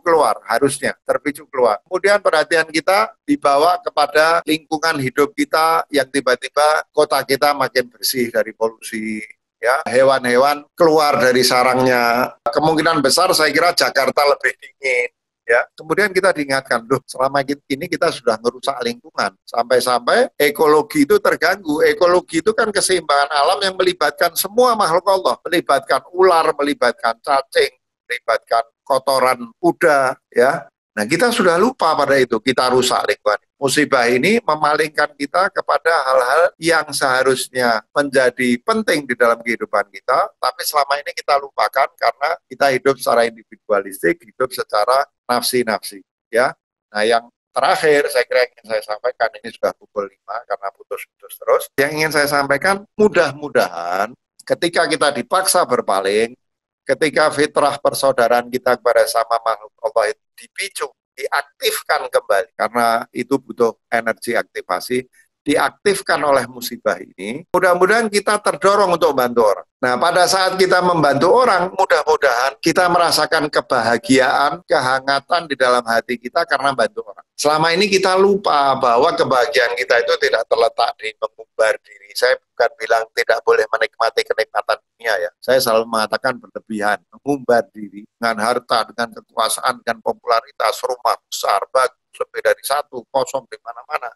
keluar, harusnya terpicu keluar. Kemudian perhatian kita dibawa kepada lingkungan hidup kita yang tiba-tiba kota kita makin bersih dari polusi, ya, hewan-hewan keluar dari sarangnya. Kemungkinan besar saya kira Jakarta lebih dingin, ya. Kemudian kita diingatkan, selama ini kita sudah merusak lingkungan, sampai-sampai ekologi itu terganggu. Ekologi itu kan keseimbangan alam yang melibatkan semua makhluk Allah, melibatkan ular, melibatkan cacing, melibatkan kotoran kuda, ya. Nah, kita sudah lupa pada itu, kita rusak lingkungan. Musibah ini memalingkan kita kepada hal-hal yang seharusnya menjadi penting di dalam kehidupan kita, tapi selama ini kita lupakan karena kita hidup secara individualistik, hidup secara nafsi-nafsi, ya. Nah, yang terakhir saya kira yang ingin saya sampaikan, ini sudah pukul 5 karena putus-putus terus. Yang ingin saya sampaikan, mudah-mudahan ketika kita dipaksa berpaling, ketika fitrah persaudaraan kita kepada sama makhluk Allah itu dipicu, diaktifkan kembali, karena itu butuh energi aktivasi, diaktifkan oleh musibah ini, mudah-mudahan kita terdorong untuk membantu orang. Nah, pada saat kita membantu orang, mudah-mudahan kita merasakan kebahagiaan, kehangatan di dalam hati kita karena membantu orang. Selama ini kita lupa bahwa kebahagiaan kita itu tidak terletak di mengumbar diri. Saya bukan bilang tidak boleh menikmati kenikmatan dunia, dunia ya. Saya selalu mengatakan berlebihan, mengumbar diri dengan harta, dengan kekuasaan, dengan popularitas, rumah besar, bagus, lebih dari satu, kosong di mana-mana,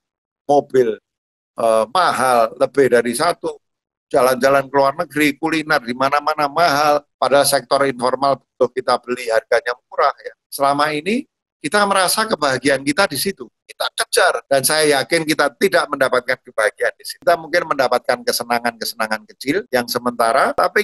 mobil mahal, lebih dari satu, jalan-jalan ke luar negeri, kuliner di mana-mana mahal, pada sektor informal betul kita beli harganya murah ya. Selama ini kita merasa kebahagiaan kita di situ. Kita kejar, dan saya yakin kita tidak mendapatkan kebahagiaan di situ. Kita mungkin mendapatkan kesenangan-kesenangan kecil yang sementara, tapi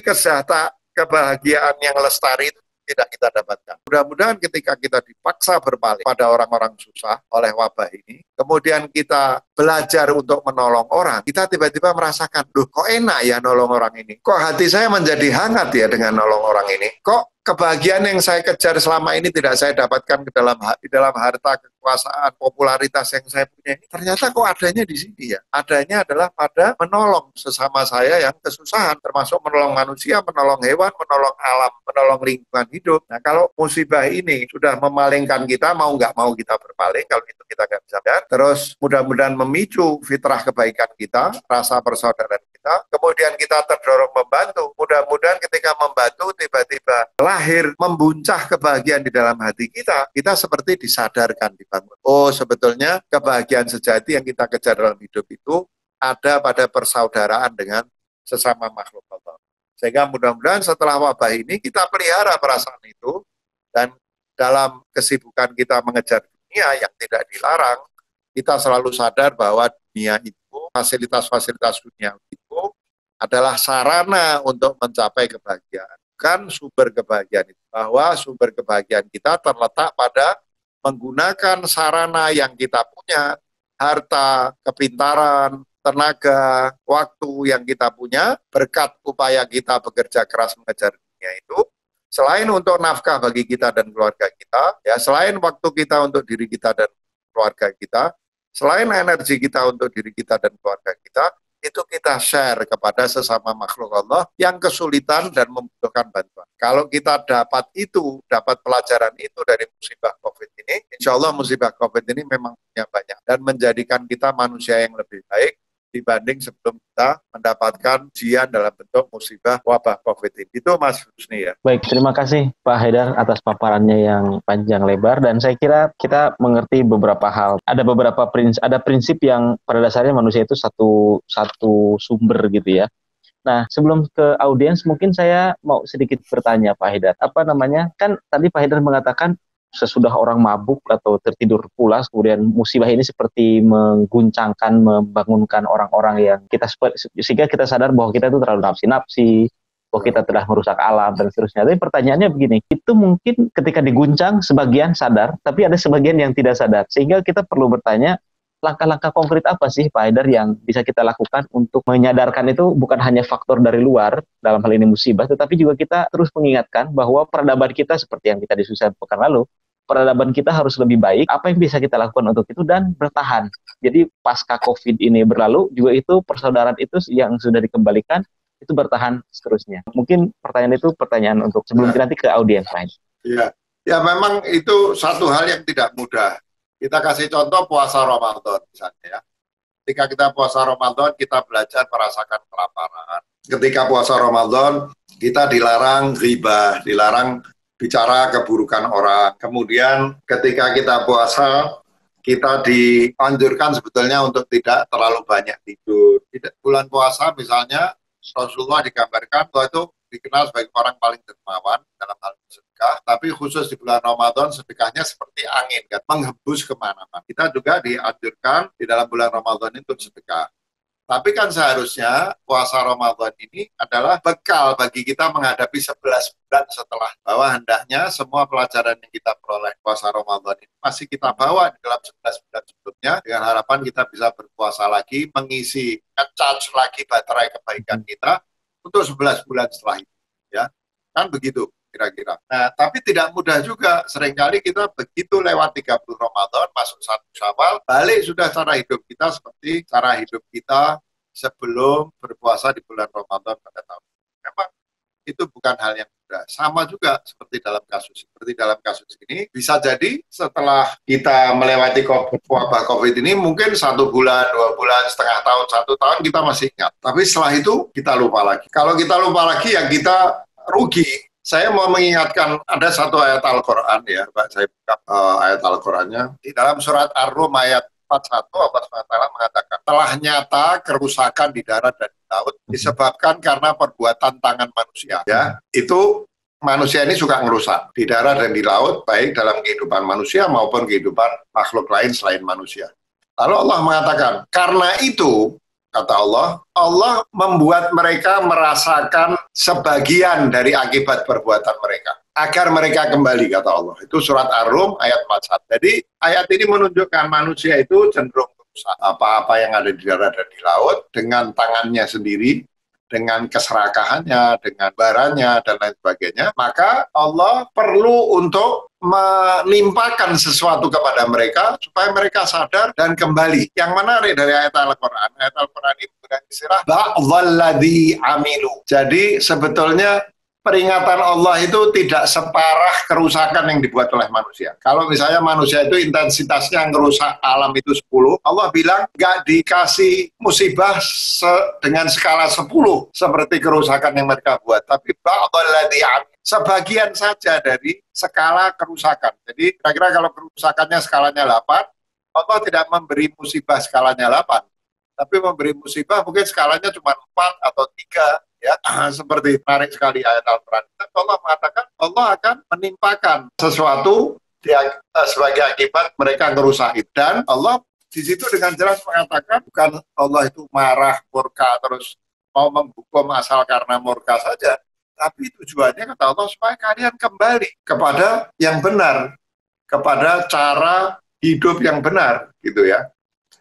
kebahagiaan yang lestari itu tidak kita dapatkan. Mudah-mudahan ketika kita dipaksa berpaling pada orang-orang susah oleh wabah ini, kemudian kita belajar untuk menolong orang, kita tiba-tiba merasakan, loh kok enak ya nolong orang ini? Kok hati saya menjadi hangat ya dengan nolong orang ini? Kok kebahagiaan yang saya kejar selama ini tidak saya dapatkan di dalam harta, kekuasaan, popularitas yang saya punya ini, ternyata kok adanya di sini ya. Adanya adalah pada menolong sesama saya yang kesusahan, termasuk menolong manusia, menolong hewan, menolong alam, menolong lingkungan hidup. Nah, kalau musibah ini sudah memalingkan kita, mau nggak mau kita berpaling, kalau itu kita nggak bisa lihat, terus mudah-mudahan memicu fitrah kebaikan kita, rasa persaudaraan kita, kemudian kita terdorong membantu. Mudah-mudahan ketika membantu, tiba-tiba lahir, membuncah kebahagiaan di dalam hati kita, kita seperti disadarkan, dibangun. Oh, sebetulnya kebahagiaan sejati yang kita kejar dalam hidup itu ada pada persaudaraan dengan sesama makhluk Allah. Sehingga mudah-mudahan setelah wabah ini kita pelihara perasaan itu, dan dalam kesibukan kita mengejar dunia yang tidak dilarang, kita selalu sadar bahwa dunia itu, fasilitas-fasilitas dunia itu adalah sarana untuk mencapai kebahagiaan, bukan sumber kebahagiaan itu. Bahwa sumber kebahagiaan kita terletak pada menggunakan sarana yang kita punya, harta, kepintaran, tenaga, waktu yang kita punya, berkat upaya kita bekerja keras mengejar dunia itu, selain untuk nafkah bagi kita dan keluarga kita, ya selain waktu kita untuk diri kita dan keluarga kita, selain energi kita untuk diri kita dan keluarga kita, itu kita share kepada sesama makhluk Allah yang kesulitan dan membutuhkan bantuan. Kalau kita dapat itu, dapat pelajaran itu dari musibah COVID ini, insya Allah musibah COVID ini memang punya banyak dan menjadikan kita manusia yang lebih baik dibanding sebelum kita mendapatkan ujian dalam bentuk musibah wabah COVID ini. Itu Mas Husni ya. Baik, terima kasih Pak Haidar atas paparannya yang panjang lebar, dan saya kira kita mengerti beberapa hal. Ada beberapa prinsip yang pada dasarnya manusia itu satu sumber gitu ya. Nah, sebelum ke audiens, mungkin saya mau sedikit bertanya Pak Haidar. Kan tadi Pak Haidar mengatakan sesudah orang mabuk atau tertidur pulas, kemudian musibah ini seperti mengguncangkan, membangunkan orang-orang yang sehingga kita sadar bahwa kita itu terlalu nafsi-nafsi, bahwa kita telah merusak alam dan seterusnya. Tapi pertanyaannya begini, itu mungkin ketika diguncang sebagian sadar, tapi ada sebagian yang tidak sadar, sehingga kita perlu bertanya, langkah-langkah konkret apa sih Pak Haidar yang bisa kita lakukan untuk menyadarkan itu bukan hanya faktor dari luar, dalam hal ini musibah, tetapi juga kita terus mengingatkan bahwa peradaban kita seperti yang kita diskusikan pekan lalu, peradaban kita harus lebih baik, apa yang bisa kita lakukan untuk itu dan bertahan. Jadi pasca COVID ini berlalu, juga itu persaudaraan itu yang sudah dikembalikan, itu bertahan seterusnya. Mungkin pertanyaan untuk sebelum nanti ke audiens lain. Iya, ya memang itu satu hal yang tidak mudah. Kita kasih contoh puasa Ramadan misalnya ya. Ketika kita puasa Ramadan, kita belajar merasakan kelaparan. Ketika puasa Ramadan, kita dilarang ghibah, dilarang bicara keburukan orang. Kemudian ketika kita puasa, kita dianjurkan sebetulnya untuk tidak terlalu banyak tidur. Bulan puasa misalnya, Rasulullah digambarkan bahwa itu dikenal sebagai orang paling dermawan dalam hal sedekah, tapi khusus di bulan Ramadan sedekahnya seperti angin, kan, menghembus kemana-mana. Kita juga dianjurkan di dalam bulan Ramadan itu sedekah. Tapi kan seharusnya puasa Ramadan ini adalah bekal bagi kita menghadapi 11 bulan setelah, bahwa hendaknya semua pelajaran yang kita peroleh puasa Ramadan ini masih kita bawa di dalam 11 bulan sebelumnya, dengan harapan kita bisa berpuasa lagi, mengisi, nge-charge lagi baterai kebaikan kita untuk 11 bulan setelah itu. Ya, kan begitu kira-kira. Nah, tapi tidak mudah juga. Seringkali kita begitu lewat 30 Ramadan, masuk 1 Syawal, balik sudah cara hidup kita seperti cara hidup kita sebelum berpuasa di bulan Ramadan pada tahun. Memang itu bukan hal yang mudah. sama juga seperti dalam kasus ini, bisa jadi setelah kita melewati wabah COVID ini mungkin 1 bulan, 2 bulan, setengah tahun, 1 tahun kita masih ingat. Tapi setelah itu kita lupa lagi. Kalau kita lupa lagi ya kita rugi. Saya mau mengingatkan ada satu ayat Al-Quran ya, Pak. Saya buka ayat Al-Qurannya. Di dalam surat Ar-Rum ayat 41, Allah SWT mengatakan, telah nyata kerusakan di darat dan di laut disebabkan karena perbuatan tangan manusia. Ya, itu manusia ini suka ngerusak di darat dan di laut, baik dalam kehidupan manusia maupun kehidupan makhluk lain selain manusia. Lalu Allah mengatakan, karena itu, kata Allah, Allah membuat mereka merasakan sebagian dari akibat perbuatan mereka. Agar mereka kembali, kata Allah. Itu surat Ar-Rum ayat 41. Jadi ayat ini menunjukkan manusia itu cenderung merusak apa-apa yang ada di darat dan di laut dengan tangannya sendiri, dengan keserakahannya, dengan baranya, dan lain sebagainya. Maka Allah perlu untuk menimpakan sesuatu kepada mereka supaya mereka sadar dan kembali. Yang menarik dari ayat Al-Quran ini menggunakan istilah ba'dhalladzi amilu. Jadi sebetulnya peringatan Allah itu tidak separah kerusakan yang dibuat oleh manusia. Kalau misalnya manusia itu intensitasnya ngerusak alam itu 10, Allah bilang nggak dikasih musibah dengan skala 10 seperti kerusakan yang mereka buat. Tapi ba'dhalladzi amilu, sebagian saja dari skala kerusakan. Jadi kira-kira kalau kerusakannya skalanya 8, Allah tidak memberi musibah skalanya 8, tapi memberi musibah mungkin skalanya cuma 4 atau 3. Ya, seperti menarik sekali ayat Al-Quran. Allah mengatakan Allah akan menimpakan sesuatu sebagai akibat mereka ngerusak. Dan Allah di situ dengan jelas mengatakan bukan Allah itu marah, murka, terus mau menghukum asal karena murka saja. Tapi tujuannya kata Allah supaya kalian kembali kepada yang benar, kepada cara hidup yang benar, gitu ya.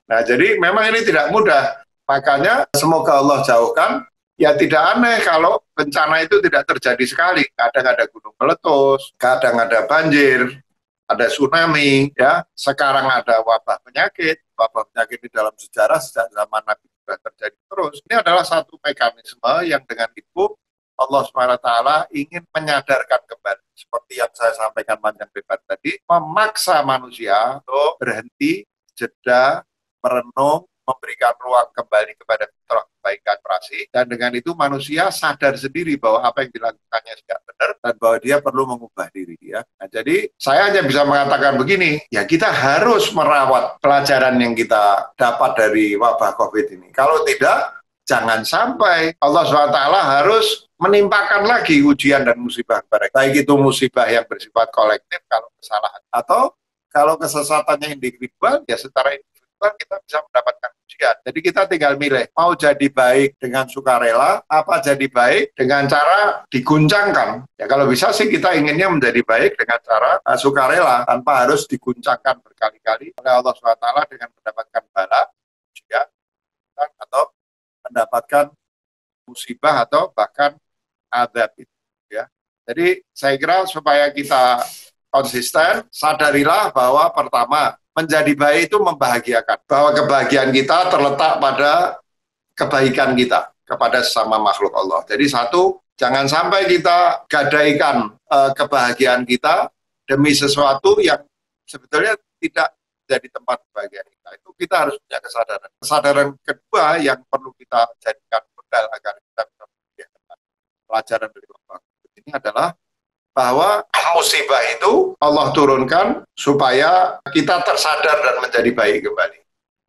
Nah, jadi memang ini tidak mudah. Makanya semoga Allah jauhkan. Ya tidak aneh kalau bencana itu tidak terjadi sekali. Kadang ada gunung meletus, kadang ada banjir, ada tsunami, ya. Sekarang ada wabah penyakit. Wabah penyakit di dalam sejarah sejak zaman Nabi sudah terjadi terus. Ini adalah satu mekanisme yang dengan itu Allah SWT ingin menyadarkan kembali. Seperti yang saya sampaikan panjang lebar tadi, memaksa manusia untuk berhenti, jeda, merenung, memberikan ruang kembali kepada kebaikan prasi, dan dengan itu manusia sadar sendiri bahwa apa yang dilakukannya tidak benar dan bahwa dia perlu mengubah diri. Ya. Nah, jadi saya hanya bisa mengatakan begini, ya kita harus merawat pelajaran yang kita dapat dari wabah COVID ini. Kalau tidak, jangan sampai Allah SWT harus menimpakan lagi ujian dan musibah kepada kita. Baik itu musibah yang bersifat kolektif kalau kesalahan, atau kalau kesesatannya individual, ya secara individual kita bisa mendapatkan ujian. Jadi kita tinggal milih, mau jadi baik dengan sukarela, apa jadi baik dengan cara diguncangkan. Ya kalau bisa sih kita inginnya menjadi baik dengan cara sukarela, tanpa harus diguncangkan berkali-kali oleh Allah SWT dengan mendapatkan bala, ujian, atau mendapatkan musibah atau bahkan adab itu. Ya. Jadi saya kira supaya kita konsisten, sadarilah bahwa pertama, menjadi baik itu membahagiakan. Bahwa kebahagiaan kita terletak pada kebaikan kita kepada sesama makhluk Allah. Jadi satu, jangan sampai kita gadaikan kebahagiaan kita demi sesuatu yang sebetulnya tidak jadi tempat kebahagiaan kita. Itu kita harus punya kesadaran. Kesadaran kedua yang perlu kita jadikan modal agar kita bisa membahagiakan pelajaran dari wabah ini adalah bahwa musibah itu Allah turunkan supaya kita tersadar dan menjadi baik kembali.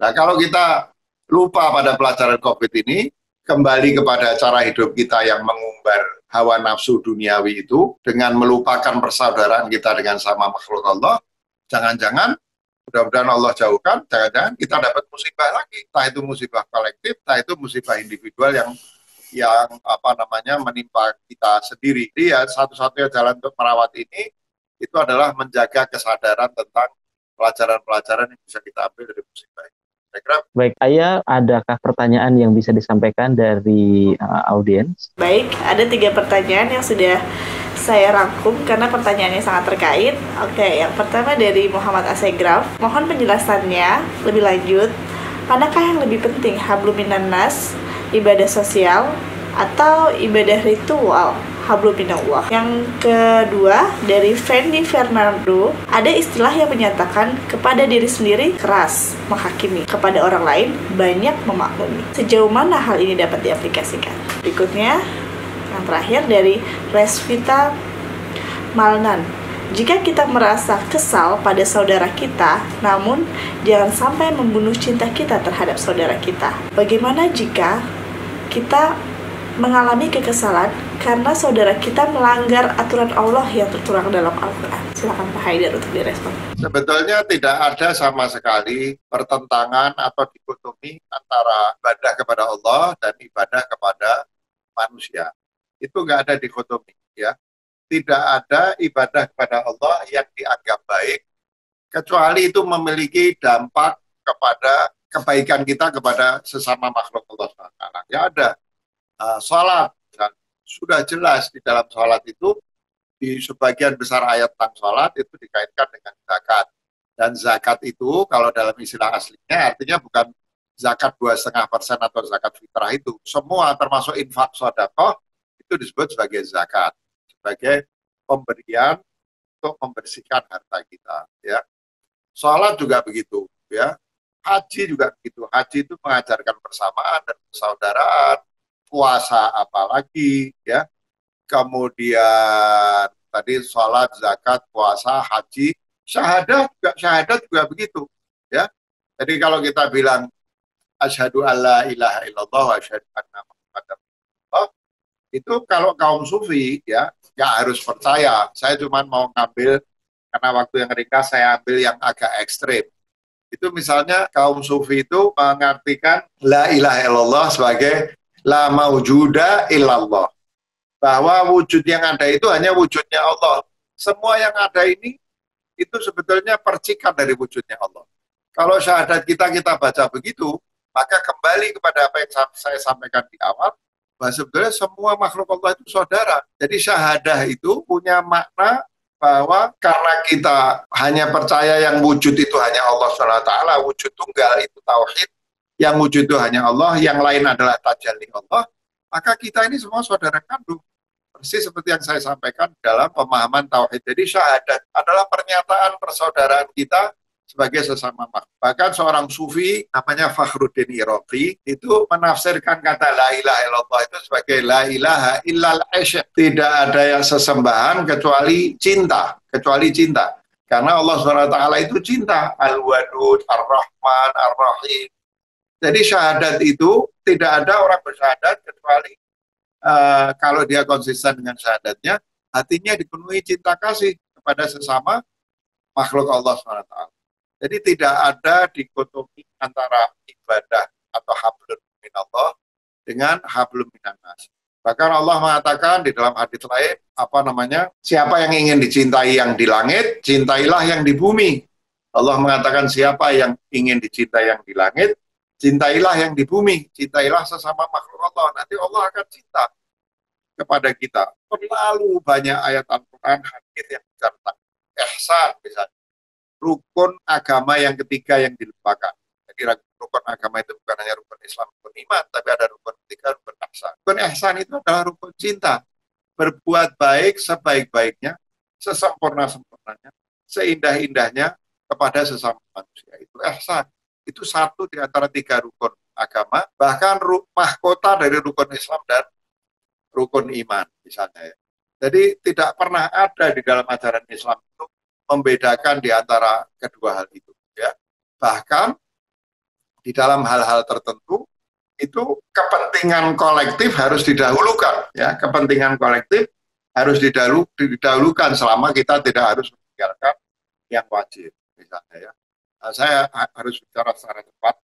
Nah, kalau kita lupa pada pelajaran COVID ini, kembali kepada cara hidup kita yang mengumbar hawa nafsu duniawi itu, dengan melupakan persaudaraan kita dengan sama makhluk Allah, jangan-jangan, mudah-mudahan Allah jauhkan, jangan-jangan kita dapat musibah lagi. Entah itu musibah kolektif, entah itu musibah individual yang menimpa kita sendiri. Jadi ya satu-satunya jalan untuk merawat ini itu adalah menjaga kesadaran tentang pelajaran-pelajaran yang bisa kita ambil dari musibah. Baik, Ayah, adakah pertanyaan yang bisa disampaikan dari audiens? Baik, ada 3 pertanyaan yang sudah saya rangkum karena pertanyaannya sangat terkait. Oke, yang pertama dari Muhammad Asegraf. Mohon penjelasannya lebih lanjut. Manakah yang lebih penting, hablum minan nas, ibadah sosial, atau ibadah ritual? hablum minallah. Yang kedua, dari Fendi Fernando, ada istilah yang menyatakan kepada diri sendiri keras menghakimi, kepada orang lain banyak memaklumi. Sejauh mana hal ini dapat diaplikasikan? Berikutnya, yang terakhir dari Resvita Malnan. Jika kita merasa kesal pada saudara kita, namun jangan sampai membunuh cinta kita terhadap saudara kita. Bagaimana jika kita mengalami kekesalan karena saudara kita melanggar aturan Allah yang tertuang dalam Al-Quran? Silakan Pak Haidar untuk direspon. Sebetulnya tidak ada sama sekali pertentangan atau dikotomi antara ibadah kepada Allah dan ibadah kepada manusia. Itu nggak ada dikotomi, ya. Tidak ada ibadah kepada Allah yang dianggap baik, kecuali itu memiliki dampak kepada kebaikan kita kepada sesama makhluk Allah SWT. Ya ada. Salat, sudah jelas di dalam salat itu, di sebagian besar ayat tentang salat itu dikaitkan dengan zakat. Dan zakat itu, kalau dalam istilah aslinya, artinya bukan zakat 2,5% atau zakat fitrah itu. Semua termasuk infak sedekah itu disebut sebagai zakat, sebagai pemberian untuk membersihkan harta kita, ya. Salat juga begitu, ya. Haji juga begitu. Haji itu mengajarkan persamaan dan persaudaraan. Puasa apalagi, ya. Kemudian tadi salat, zakat, puasa, haji, syahadat juga begitu, ya. Jadi kalau kita bilang asyhadu alla ilaha illallah wa asyhadu anna muhammadar rasulullah, itu kalau kaum sufi, ya harus percaya. Saya cuma mau ngambil, karena waktu yang ringkas saya ambil yang agak ekstrim. Itu misalnya kaum sufi itu mengartikan la ilaha illallah sebagai la maujuda illallah, bahwa wujud yang ada itu hanya wujudnya Allah. Semua yang ada ini itu sebetulnya percikan dari wujudnya Allah. Kalau syahadat kita baca begitu, maka kembali kepada apa yang saya sampaikan di awal, bahwa sebetulnya semua makhluk Allah itu saudara. Jadi syahadah itu punya makna bahwa karena kita hanya percaya yang wujud itu hanya Allah SWT, wujud tunggal itu tauhid, yang wujud itu hanya Allah, yang lain adalah tajalli Allah, maka kita ini semua saudara kandung. Persis seperti yang saya sampaikan dalam pemahaman tauhid. Jadi syahadat adalah pernyataan persaudaraan kita sebagai sesama makhluk. Bahkan seorang sufi namanya Fakhruddin Iraqi itu menafsirkan kata la ilaha illallah itu sebagai la ilaha illal isyq. Tidak ada yang sesembahan kecuali cinta, Karena Allah SWT itu cinta, Al-Wadud, Ar-Rahman, Ar-Rahim. Jadi syahadat itu tidak ada orang bersyahadat kecuali kalau dia konsisten dengan syahadatnya, hatinya dipenuhi cinta kasih kepada sesama makhluk Allah SWT. Jadi tidak ada dikotomi antara ibadah atau hablum minallah dengan hablum minannas. Bahkan Allah mengatakan di dalam hadits lain, siapa yang ingin dicintai yang di langit, cintailah yang di bumi. Allah mengatakan siapa yang ingin dicintai yang di langit, cintailah yang di bumi, cintailah sesama makhluk Allah. Nanti Allah akan cinta kepada kita. Terlalu banyak ayat Al-Quran, hadits yang bicara tentang ihsan, misalnya. Rukun agama yang ketiga yang dilupakan. Jadi rukun agama itu bukan hanya rukun Islam, rukun iman, tapi ada rukun ketiga, rukun ihsan. Rukun ihsan itu adalah rukun cinta. Berbuat baik sebaik-baiknya, sesempurna-sempurnanya, seindah-indahnya kepada sesama manusia. Itu ihsan. Itu satu di antara tiga rukun agama, bahkan mahkota dari rukun Islam dan rukun iman, misalnya. Jadi tidak pernah ada di dalam ajaran Islam itu membedakan di antara kedua hal itu, ya. Bahkan di dalam hal-hal tertentu itu kepentingan kolektif harus didahulukan, ya. Kepentingan kolektif harus didahulukan selama kita tidak harus meninggalkan yang wajib, misalnya, ya. Nah, saya harus bicara secara cepat.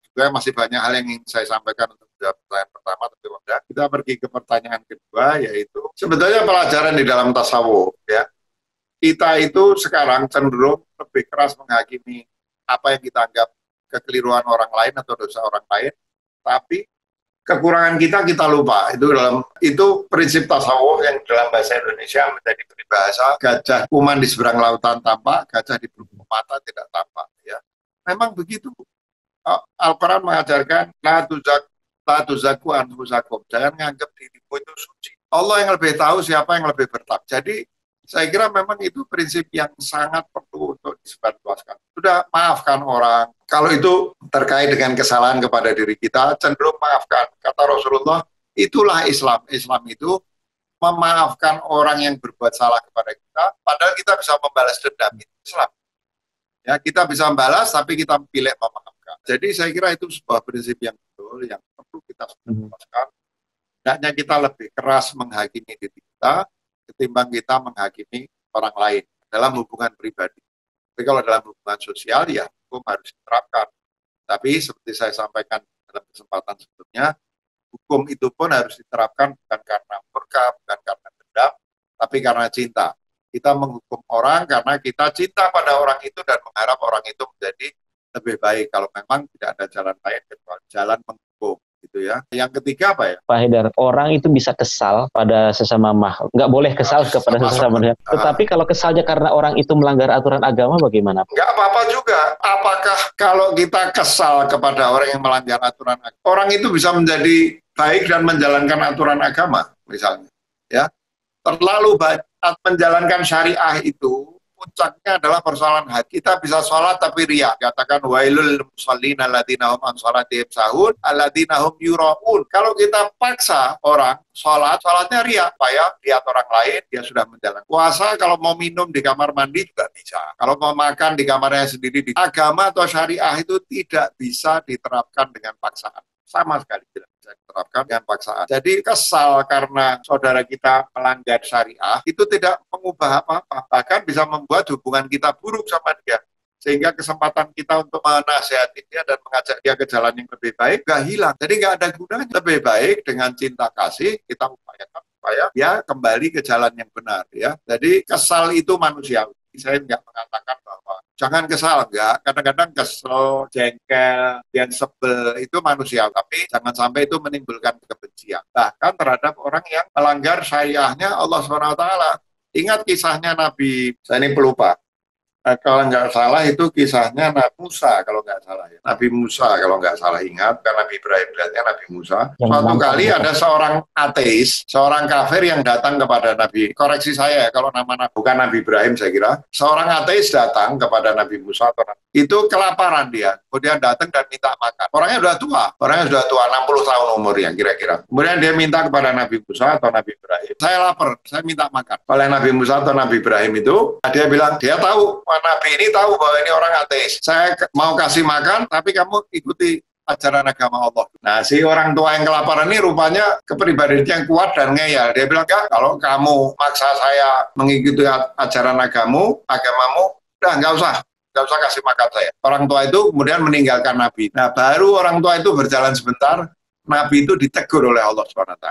Juga masih banyak hal yang ingin saya sampaikan untuk menjawab pertanyaan pertama, tapi udah. Kita pergi ke pertanyaan kedua, yaitu sebetulnya pelajaran di dalam tasawuf, ya. Kita itu sekarang cenderung lebih keras menghakimi apa yang kita anggap kekeliruan orang lain atau dosa orang lain, tapi kekurangan kita lupa. Itu prinsip tasawuf yang dalam bahasa Indonesia menjadi peribahasa gajah kuman di seberang lautan tampak, gajah di pelupuk mata tidak tampak, ya. Memang begitu. Al-Quran mengajarkan la tuzaku anfusakum, jangan menganggap dirimu itu suci. Allah yang lebih tahu siapa yang lebih bertakwa. Jadi saya kira memang itu prinsip yang sangat perlu untuk disebarluaskan. Sudah maafkan orang. Kalau itu terkait dengan kesalahan kepada diri kita, cenderung maafkan. Kata Rasulullah, itulah Islam. Islam itu memaafkan orang yang berbuat salah kepada kita, padahal kita bisa membalas dendam. Itu Islam. Ya, kita bisa membalas, tapi kita pilih memaafkan. Jadi saya kira itu sebuah prinsip yang betul, yang perlu kita sebarluaskan. Hendaknya kita lebih keras menghakimi diri kita ketimbang kita menghakimi orang lain dalam hubungan pribadi. Tapi kalau dalam hubungan sosial ya hukum harus diterapkan. Tapi seperti saya sampaikan dalam kesempatan sebelumnya, hukum itu pun harus diterapkan bukan karena murka, bukan karena dendam, tapi karena cinta. Kita menghukum orang karena kita cinta pada orang itu dan mengharap orang itu menjadi lebih baik. Kalau memang tidak ada jalan lain kecuali jalan menghukum. Gitu ya. Yang ketiga apa ya? Pak Haidar, orang itu bisa kesal pada sesama makhluk. Nggak boleh kesal kepada sesama manusia. Tetapi kalau kesalnya karena orang itu melanggar aturan agama, bagaimana? Nggak apa-apa juga. Apakah kalau kita kesal kepada orang yang melanggar aturan agama, orang itu bisa menjadi baik dan menjalankan aturan agama, misalnya. Ya, terlalu banyak menjalankan syariah itu puncaknya adalah persoalan hati. Kita bisa sholat tapi riya. Katakan wailul musallin alladzina hum an sholatihim sahun alladzina hum yuraun. Kalau kita paksa orang sholatnya riya, supaya lihat orang lain dia sudah menjalankan. Puasa kalau mau minum di kamar mandi juga bisa. Kalau mau makan di kamarnya sendiri. Agama atau syariah itu tidak bisa diterapkan dengan paksaan. Sama sekali tidak bisa diterapkan dengan paksaan. Jadi kesal karena saudara kita melanggar syariah itu tidak mengubah apa-apa, bahkan bisa membuat hubungan kita buruk sama dia, sehingga kesempatan kita untuk menasihati dia dan mengajak dia ke jalan yang lebih baik gak hilang. Jadi gak ada gunanya. Lebih baik dengan cinta kasih kita upayakan supaya dia kembali ke jalan yang benar ya. Jadi kesal itu manusiawi. Saya nggak mengatakan bahwa jangan kesal, enggak. Kadang-kadang kesel, jengkel, dan sebel itu manusia. Tapi jangan sampai itu menimbulkan kebencian. Bahkan terhadap orang yang melanggar syariahnya Allah SWT. Ingat kisahnya Nabi, saya ini pelupa. Kalau nggak salah itu kisahnya Nabi Musa, kalau nggak salah ya. Nabi Musa kalau nggak salah ingat, karena Nabi Ibrahim lihatnya Nabi Musa. Suatu kali ada seorang ateis, seorang kafir yang datang kepada Nabi. Koreksi saya ya, kalau nama bukan Nabi Ibrahim saya kira. Seorang ateis datang kepada Nabi Musa atau Nabi. Itu kelaparan dia. Kemudian datang dan minta makan. Orangnya sudah tua, 60 tahun umurnya kira-kira. Kemudian dia minta kepada Nabi Musa atau Nabi Ibrahim. Saya lapar, saya minta makan. Oleh Nabi Musa atau Nabi Ibrahim itu, dia bilang, dia tahu, Nabi ini tahu bahwa ini orang ateis. Saya mau kasih makan, tapi kamu ikuti ajaran agama Allah. Nah, si orang tua yang kelaparan ini rupanya kepribadiannya yang kuat dan ngeyel. Dia bilang, kalau kamu maksa saya mengikuti ajaran agamamu, udah nggak usah kasih makan saya. Orang tua itu kemudian meninggalkan Nabi. Nah, baru orang tua itu berjalan sebentar, Nabi itu ditegur oleh Allah SWT.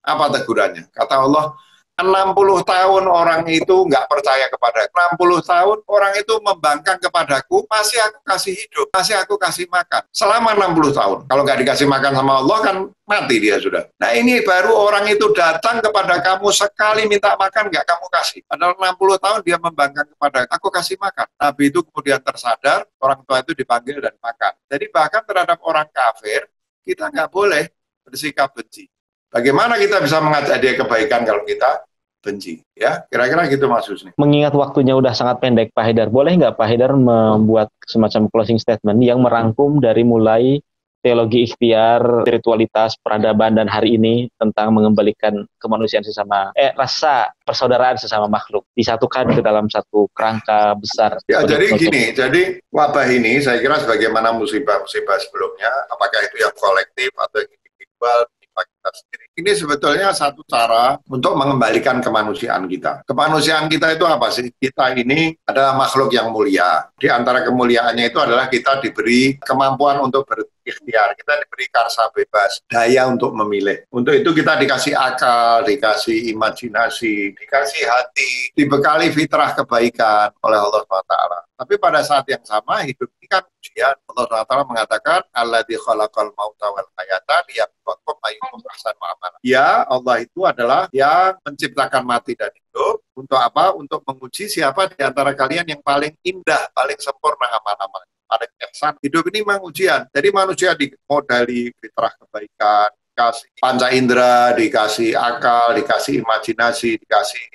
Apa tegurannya? Kata Allah, 60 tahun orang itu nggak percaya kepada 60 tahun orang itu membangkang kepadaku, masih aku kasih hidup, masih aku kasih makan. Selama 60 tahun. Kalau nggak dikasih makan sama Allah kan mati dia sudah. Nah ini baru orang itu datang kepada kamu sekali minta makan nggak kamu kasih. Padahal 60 tahun dia membangkang kepada aku kasih makan. Nabi itu kemudian tersadar, orang tua itu dipanggil dan makan. Jadi bahkan terhadap orang kafir, kita nggak boleh bersikap benci. Bagaimana kita bisa mengajak dia kebaikan kalau kita benci? Ya, kira-kira gitu Mas Husni. Mengingat waktunya udah sangat pendek, Pak Haidar, boleh nggak Pak Haidar membuat semacam closing statement yang merangkum dari mulai teologi ikhtiar, spiritualitas, peradaban, dan hari ini tentang mengembalikan kemanusiaan sesama, rasa persaudaraan sesama makhluk, disatukan ke dalam satu kerangka besar. Ya, jadi gini, jadi wabah ini saya kira sebagaimana musibah-musibah sebelumnya, apakah itu yang kolektif atau yang individual, kita sendiri. Ini sebetulnya satu cara untuk mengembalikan kemanusiaan kita. Kemanusiaan kita itu apa sih? Kita ini adalah makhluk yang mulia. Di antara kemuliaannya itu adalah kita diberi kemampuan untuk berikhtiar. Kita diberi karsa bebas, daya untuk memilih. Untuk itu kita dikasih akal, dikasih imajinasi, dikasih hati, dibekali fitrah kebaikan oleh Allah SWT. Tapi pada saat yang sama hidup ini kan ujian. Allah SWT mengatakan, Alladzi khalaqal mauta wal hayata liyabluwakum ayyukum ahsanu amala. Ya, Allah itu adalah yang menciptakan mati dan hidup. Untuk apa? Untuk menguji siapa di antara kalian yang paling indah, paling sempurna amal-amal, paling ihsan. Hidup ini memang ujian. Jadi manusia dimodali fitrah kebaikan, dikasih panca indera, dikasih akal, dikasih imajinasi, dikasih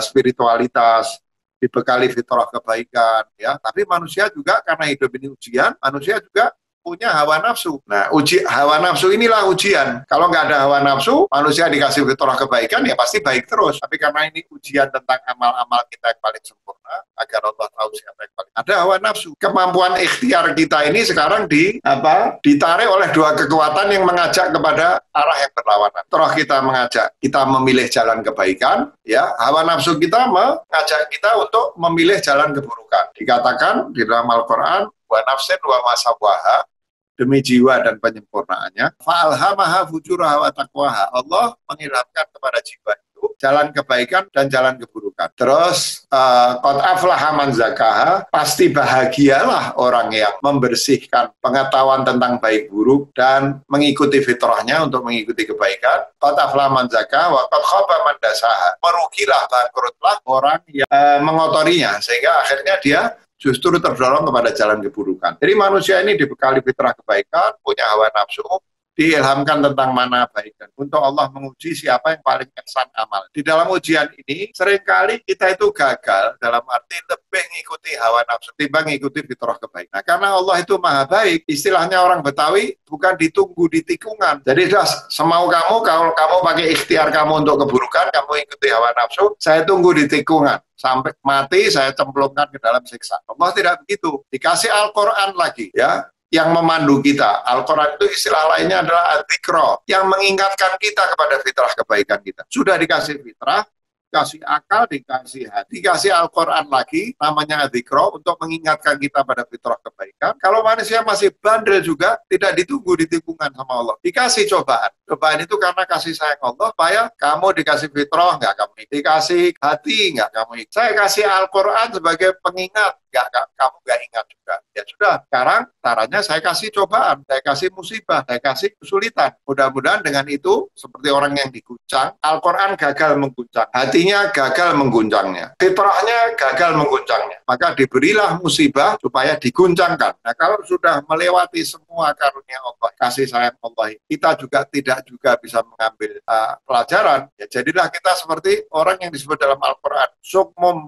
spiritualitas, dibekali fitrah kebaikan, ya. Tapi manusia juga karena hidup ini ujian, manusia juga punya hawa nafsu. Nah, hawa nafsu inilah ujian. Kalau nggak ada hawa nafsu, manusia dikasih fitrah kebaikan, ya pasti baik terus. Tapi karena ini ujian tentang amal-amal kita yang paling sempurna, agar Allah tahu siapa yang paling. Ada hawa nafsu. Kemampuan ikhtiar kita ini sekarang ditarik oleh dua kekuatan yang mengajak kepada arah yang berlawanan. Terus kita mengajak kita memilih jalan kebaikan, ya. Hawa nafsu kita mengajak kita untuk memilih jalan keburukan. Dikatakan di dalam Al-Quran, wa nafsin wa masawaha, demi jiwa dan penyempurnaannya, fa'alhamaha fujuraha wa taqwaha. Allah mengilhamkan kepada jiwa itu jalan kebaikan dan jalan keburukan. Terus qad aflaha man zakaha, pasti bahagialah orang yang membersihkan pengetahuan tentang baik buruk dan mengikuti fitrahnya untuk mengikuti kebaikan. Qad aflaha man zakaha wa qad khaba man dasaha, merugilah, bangkrutlah orang yang mengotorinya, sehingga akhirnya dia justru terdorong kepada jalan keburukan. Jadi manusia ini dibekali fitrah kebaikan, punya hawa nafsu, diilhamkan tentang mana baik. Dan untuk Allah menguji siapa yang paling ihsan amal. Di dalam ujian ini, seringkali kita itu gagal dalam arti lebih mengikuti hawa nafsu, timbang mengikuti fitrah kebaikan. Nah, karena Allah itu maha baik, istilahnya orang Betawi bukan ditunggu di tikungan. Jadi semau kamu, kalau kamu pakai ikhtiar kamu untuk keburukan, kamu ikuti hawa nafsu, saya tunggu di tikungan. Sampai mati saya cemplungkan ke dalam siksa. Allah tidak begitu. Dikasih Al-Quran lagi, ya, yang memandu kita. Al-Quran itu istilah lainnya adalah adzikra, yang mengingatkan kita kepada fitrah kebaikan kita. Sudah dikasih fitrah, dikasih akal, dikasih hati, dikasih Al-Quran lagi, namanya adzikra, untuk mengingatkan kita pada fitrah kebaikan. Kalau manusia masih bandel juga, tidak ditunggu di tikungan sama Allah. Dikasih cobaan. Cobaan itu karena kasih sayang Allah, supaya kamu dikasih fitrah, nggak kamu dikasih hati, nggak kamu. Saya kasih Al-Quran sebagai pengingat, kamu nggak ingat juga. Ya sudah, sekarang caranya saya kasih cobaan, saya kasih musibah, saya kasih kesulitan. Mudah-mudahan dengan itu, seperti orang yang diguncang, Al-Quran gagal mengguncang, hatinya gagal mengguncangnya, fitrahnya gagal mengguncangnya. Maka diberilah musibah supaya diguncangkan. Nah, kalau sudah melewati semua karunia Allah, kasih sayang Allah, kita juga tidak juga bisa mengambil pelajaran, ya jadilah kita seperti orang yang disebut dalam Al-Quran, sumum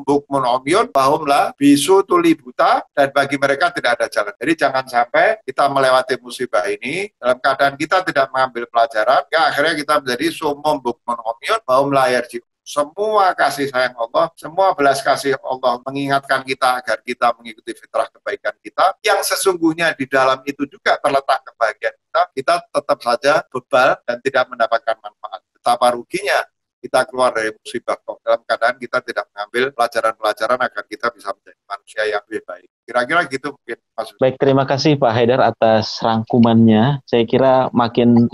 bukmun umyun bahum la bisu tuli buta, dan bagi mereka tidak ada jalan. Jadi jangan sampai kita melewati musibah ini dalam keadaan kita tidak mengambil pelajaran, ya akhirnya kita menjadi sumum bukmun umyun bahum la yarji. Semua kasih sayang Allah, semua belas kasih Allah mengingatkan kita agar kita mengikuti fitrah kebaikan kita, yang sesungguhnya di dalam itu juga terletak kebahagiaan kita. Kita tetap saja bebal dan tidak mendapatkan manfaat. Betapa ruginya kita keluar dari musibah dalam keadaan kita tidak mengambil pelajaran-pelajaran agar kita bisa menjadi manusia yang lebih baik. Kira-kira gitu mungkin Mas. Baik, terima kasih Pak Haidar atas rangkumannya. Saya kira makin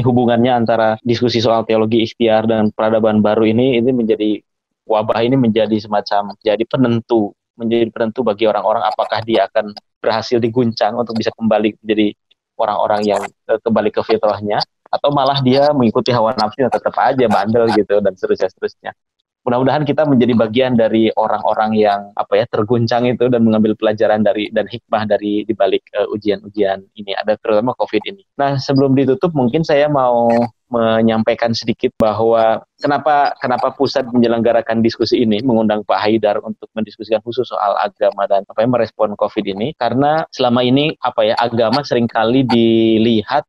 hubungannya antara diskusi soal teologi ikhtiar dan peradaban baru ini menjadi wabah ini menjadi semacam menjadi penentu bagi orang-orang apakah dia akan berhasil diguncang untuk bisa kembali menjadi orang-orang yang kembali ke fitrahnya, atau malah dia mengikuti hawa nafsunya tetap aja bandel gitu dan seterusnya. Mudah-mudahan kita menjadi bagian dari orang-orang yang terguncang itu dan mengambil pelajaran dan hikmah dari dibalik ujian-ujian ini, ada terutama COVID ini. Nah, sebelum ditutup mungkin saya mau menyampaikan sedikit bahwa kenapa pusat menyelenggarakan diskusi ini, mengundang Pak Haidar untuk mendiskusikan khusus soal agama dan merespon COVID ini, karena selama ini agama seringkali dilihat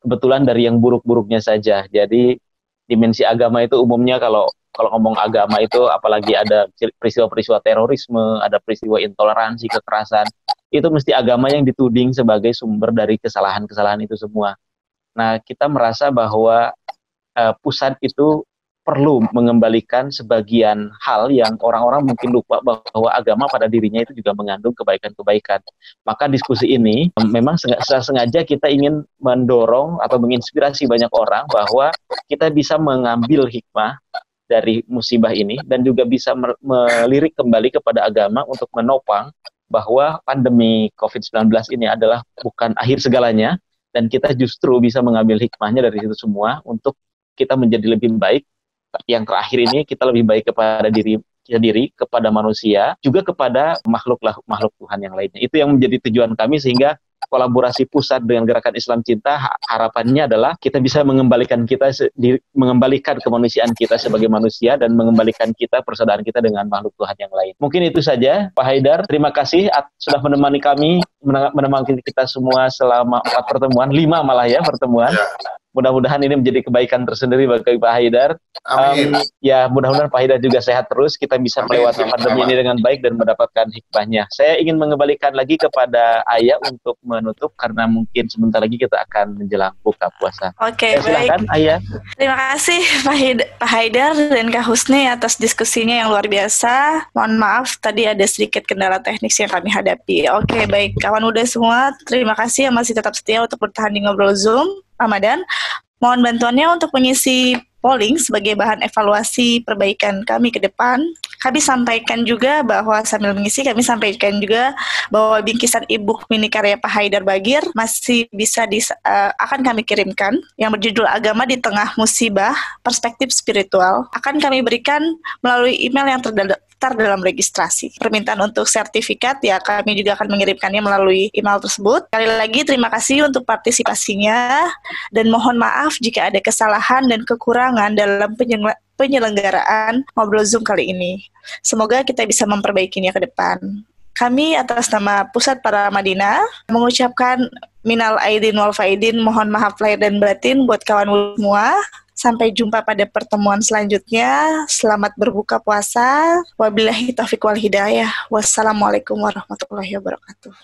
kebetulan dari yang buruk-buruknya saja. Jadi dimensi agama itu umumnya kalau ngomong agama itu apalagi ada peristiwa-peristiwa terorisme, ada peristiwa intoleransi, kekerasan, itu mesti agama yang dituding sebagai sumber dari kesalahan-kesalahan itu semua. Nah, kita merasa bahwa pusat itu perlu mengembalikan sebagian hal yang orang-orang mungkin lupa bahwa agama pada dirinya itu juga mengandung kebaikan-kebaikan. Maka diskusi ini memang sengaja kita ingin mendorong atau menginspirasi banyak orang bahwa kita bisa mengambil hikmah dari musibah ini dan juga bisa melirik kembali kepada agama untuk menopang bahwa pandemi COVID-19 ini adalah bukan akhir segalanya, dan kita justru bisa mengambil hikmahnya dari situ semua untuk kita menjadi lebih baik. Yang terakhir ini kita lebih baik kepada diri, kepada manusia, juga kepada makhluk Tuhan yang lainnya. Itu yang menjadi tujuan kami, sehingga kolaborasi pusat dengan Gerakan Islam Cinta, harapannya adalah kita bisa mengembalikan kemanusiaan kita sebagai manusia dan mengembalikan kita persaudaraan kita dengan makhluk Tuhan yang lain. Mungkin itu saja, Pak Haidar. Terima kasih sudah menemani kami, menemani kita semua selama 4 pertemuan, 5 malah ya pertemuan. Ya. Mudah-mudahan ini menjadi kebaikan tersendiri bagi Pak Haidar. Amin. Ya, mudah-mudahan Pak Haidar juga sehat terus. Kita bisa melewati pandemi ini dengan baik dan mendapatkan hikmahnya. Saya ingin mengembalikan lagi kepada Ayah untuk menutup karena mungkin sebentar lagi kita akan menjelang buka puasa. Oke, silakan, baik. Ayah. Terima kasih Pak Haidar dan Kak Husni atas diskusinya yang luar biasa. Mohon maaf tadi ada sedikit kendala teknis yang kami hadapi. Oke, baik. Kawan muda semua, terima kasih yang masih tetap setia untuk bertahan di Ngobrol Zoom Ramadan. Mohon bantuannya untuk mengisi polling sebagai bahan evaluasi perbaikan kami ke depan. Kami sampaikan juga bahwa sambil mengisi, kami sampaikan juga bahwa bingkisan e-book mini karya Pak Haidar Bagir masih bisa akan kami kirimkan yang berjudul Agama di Tengah Musibah, Perspektif Spiritual. Akan kami berikan melalui email yang terdaftar dalam registrasi. Permintaan untuk sertifikat ya kami juga akan mengirimkannya melalui email tersebut. Sekali lagi terima kasih untuk partisipasinya dan mohon maaf jika ada kesalahan dan kekurangan dalam penyelenggaraan Ngobrol Zoom kali ini. Semoga kita bisa memperbaikinya ke depan. Kami atas nama Pusat Para Madinah mengucapkan minal aidin wal faidin, mohon maaf lahir dan batin buat kawan semua. Sampai jumpa pada pertemuan selanjutnya. Selamat berbuka puasa. Wabillahi taufiq wal hidayah. Wassalamualaikum warahmatullahi wabarakatuh.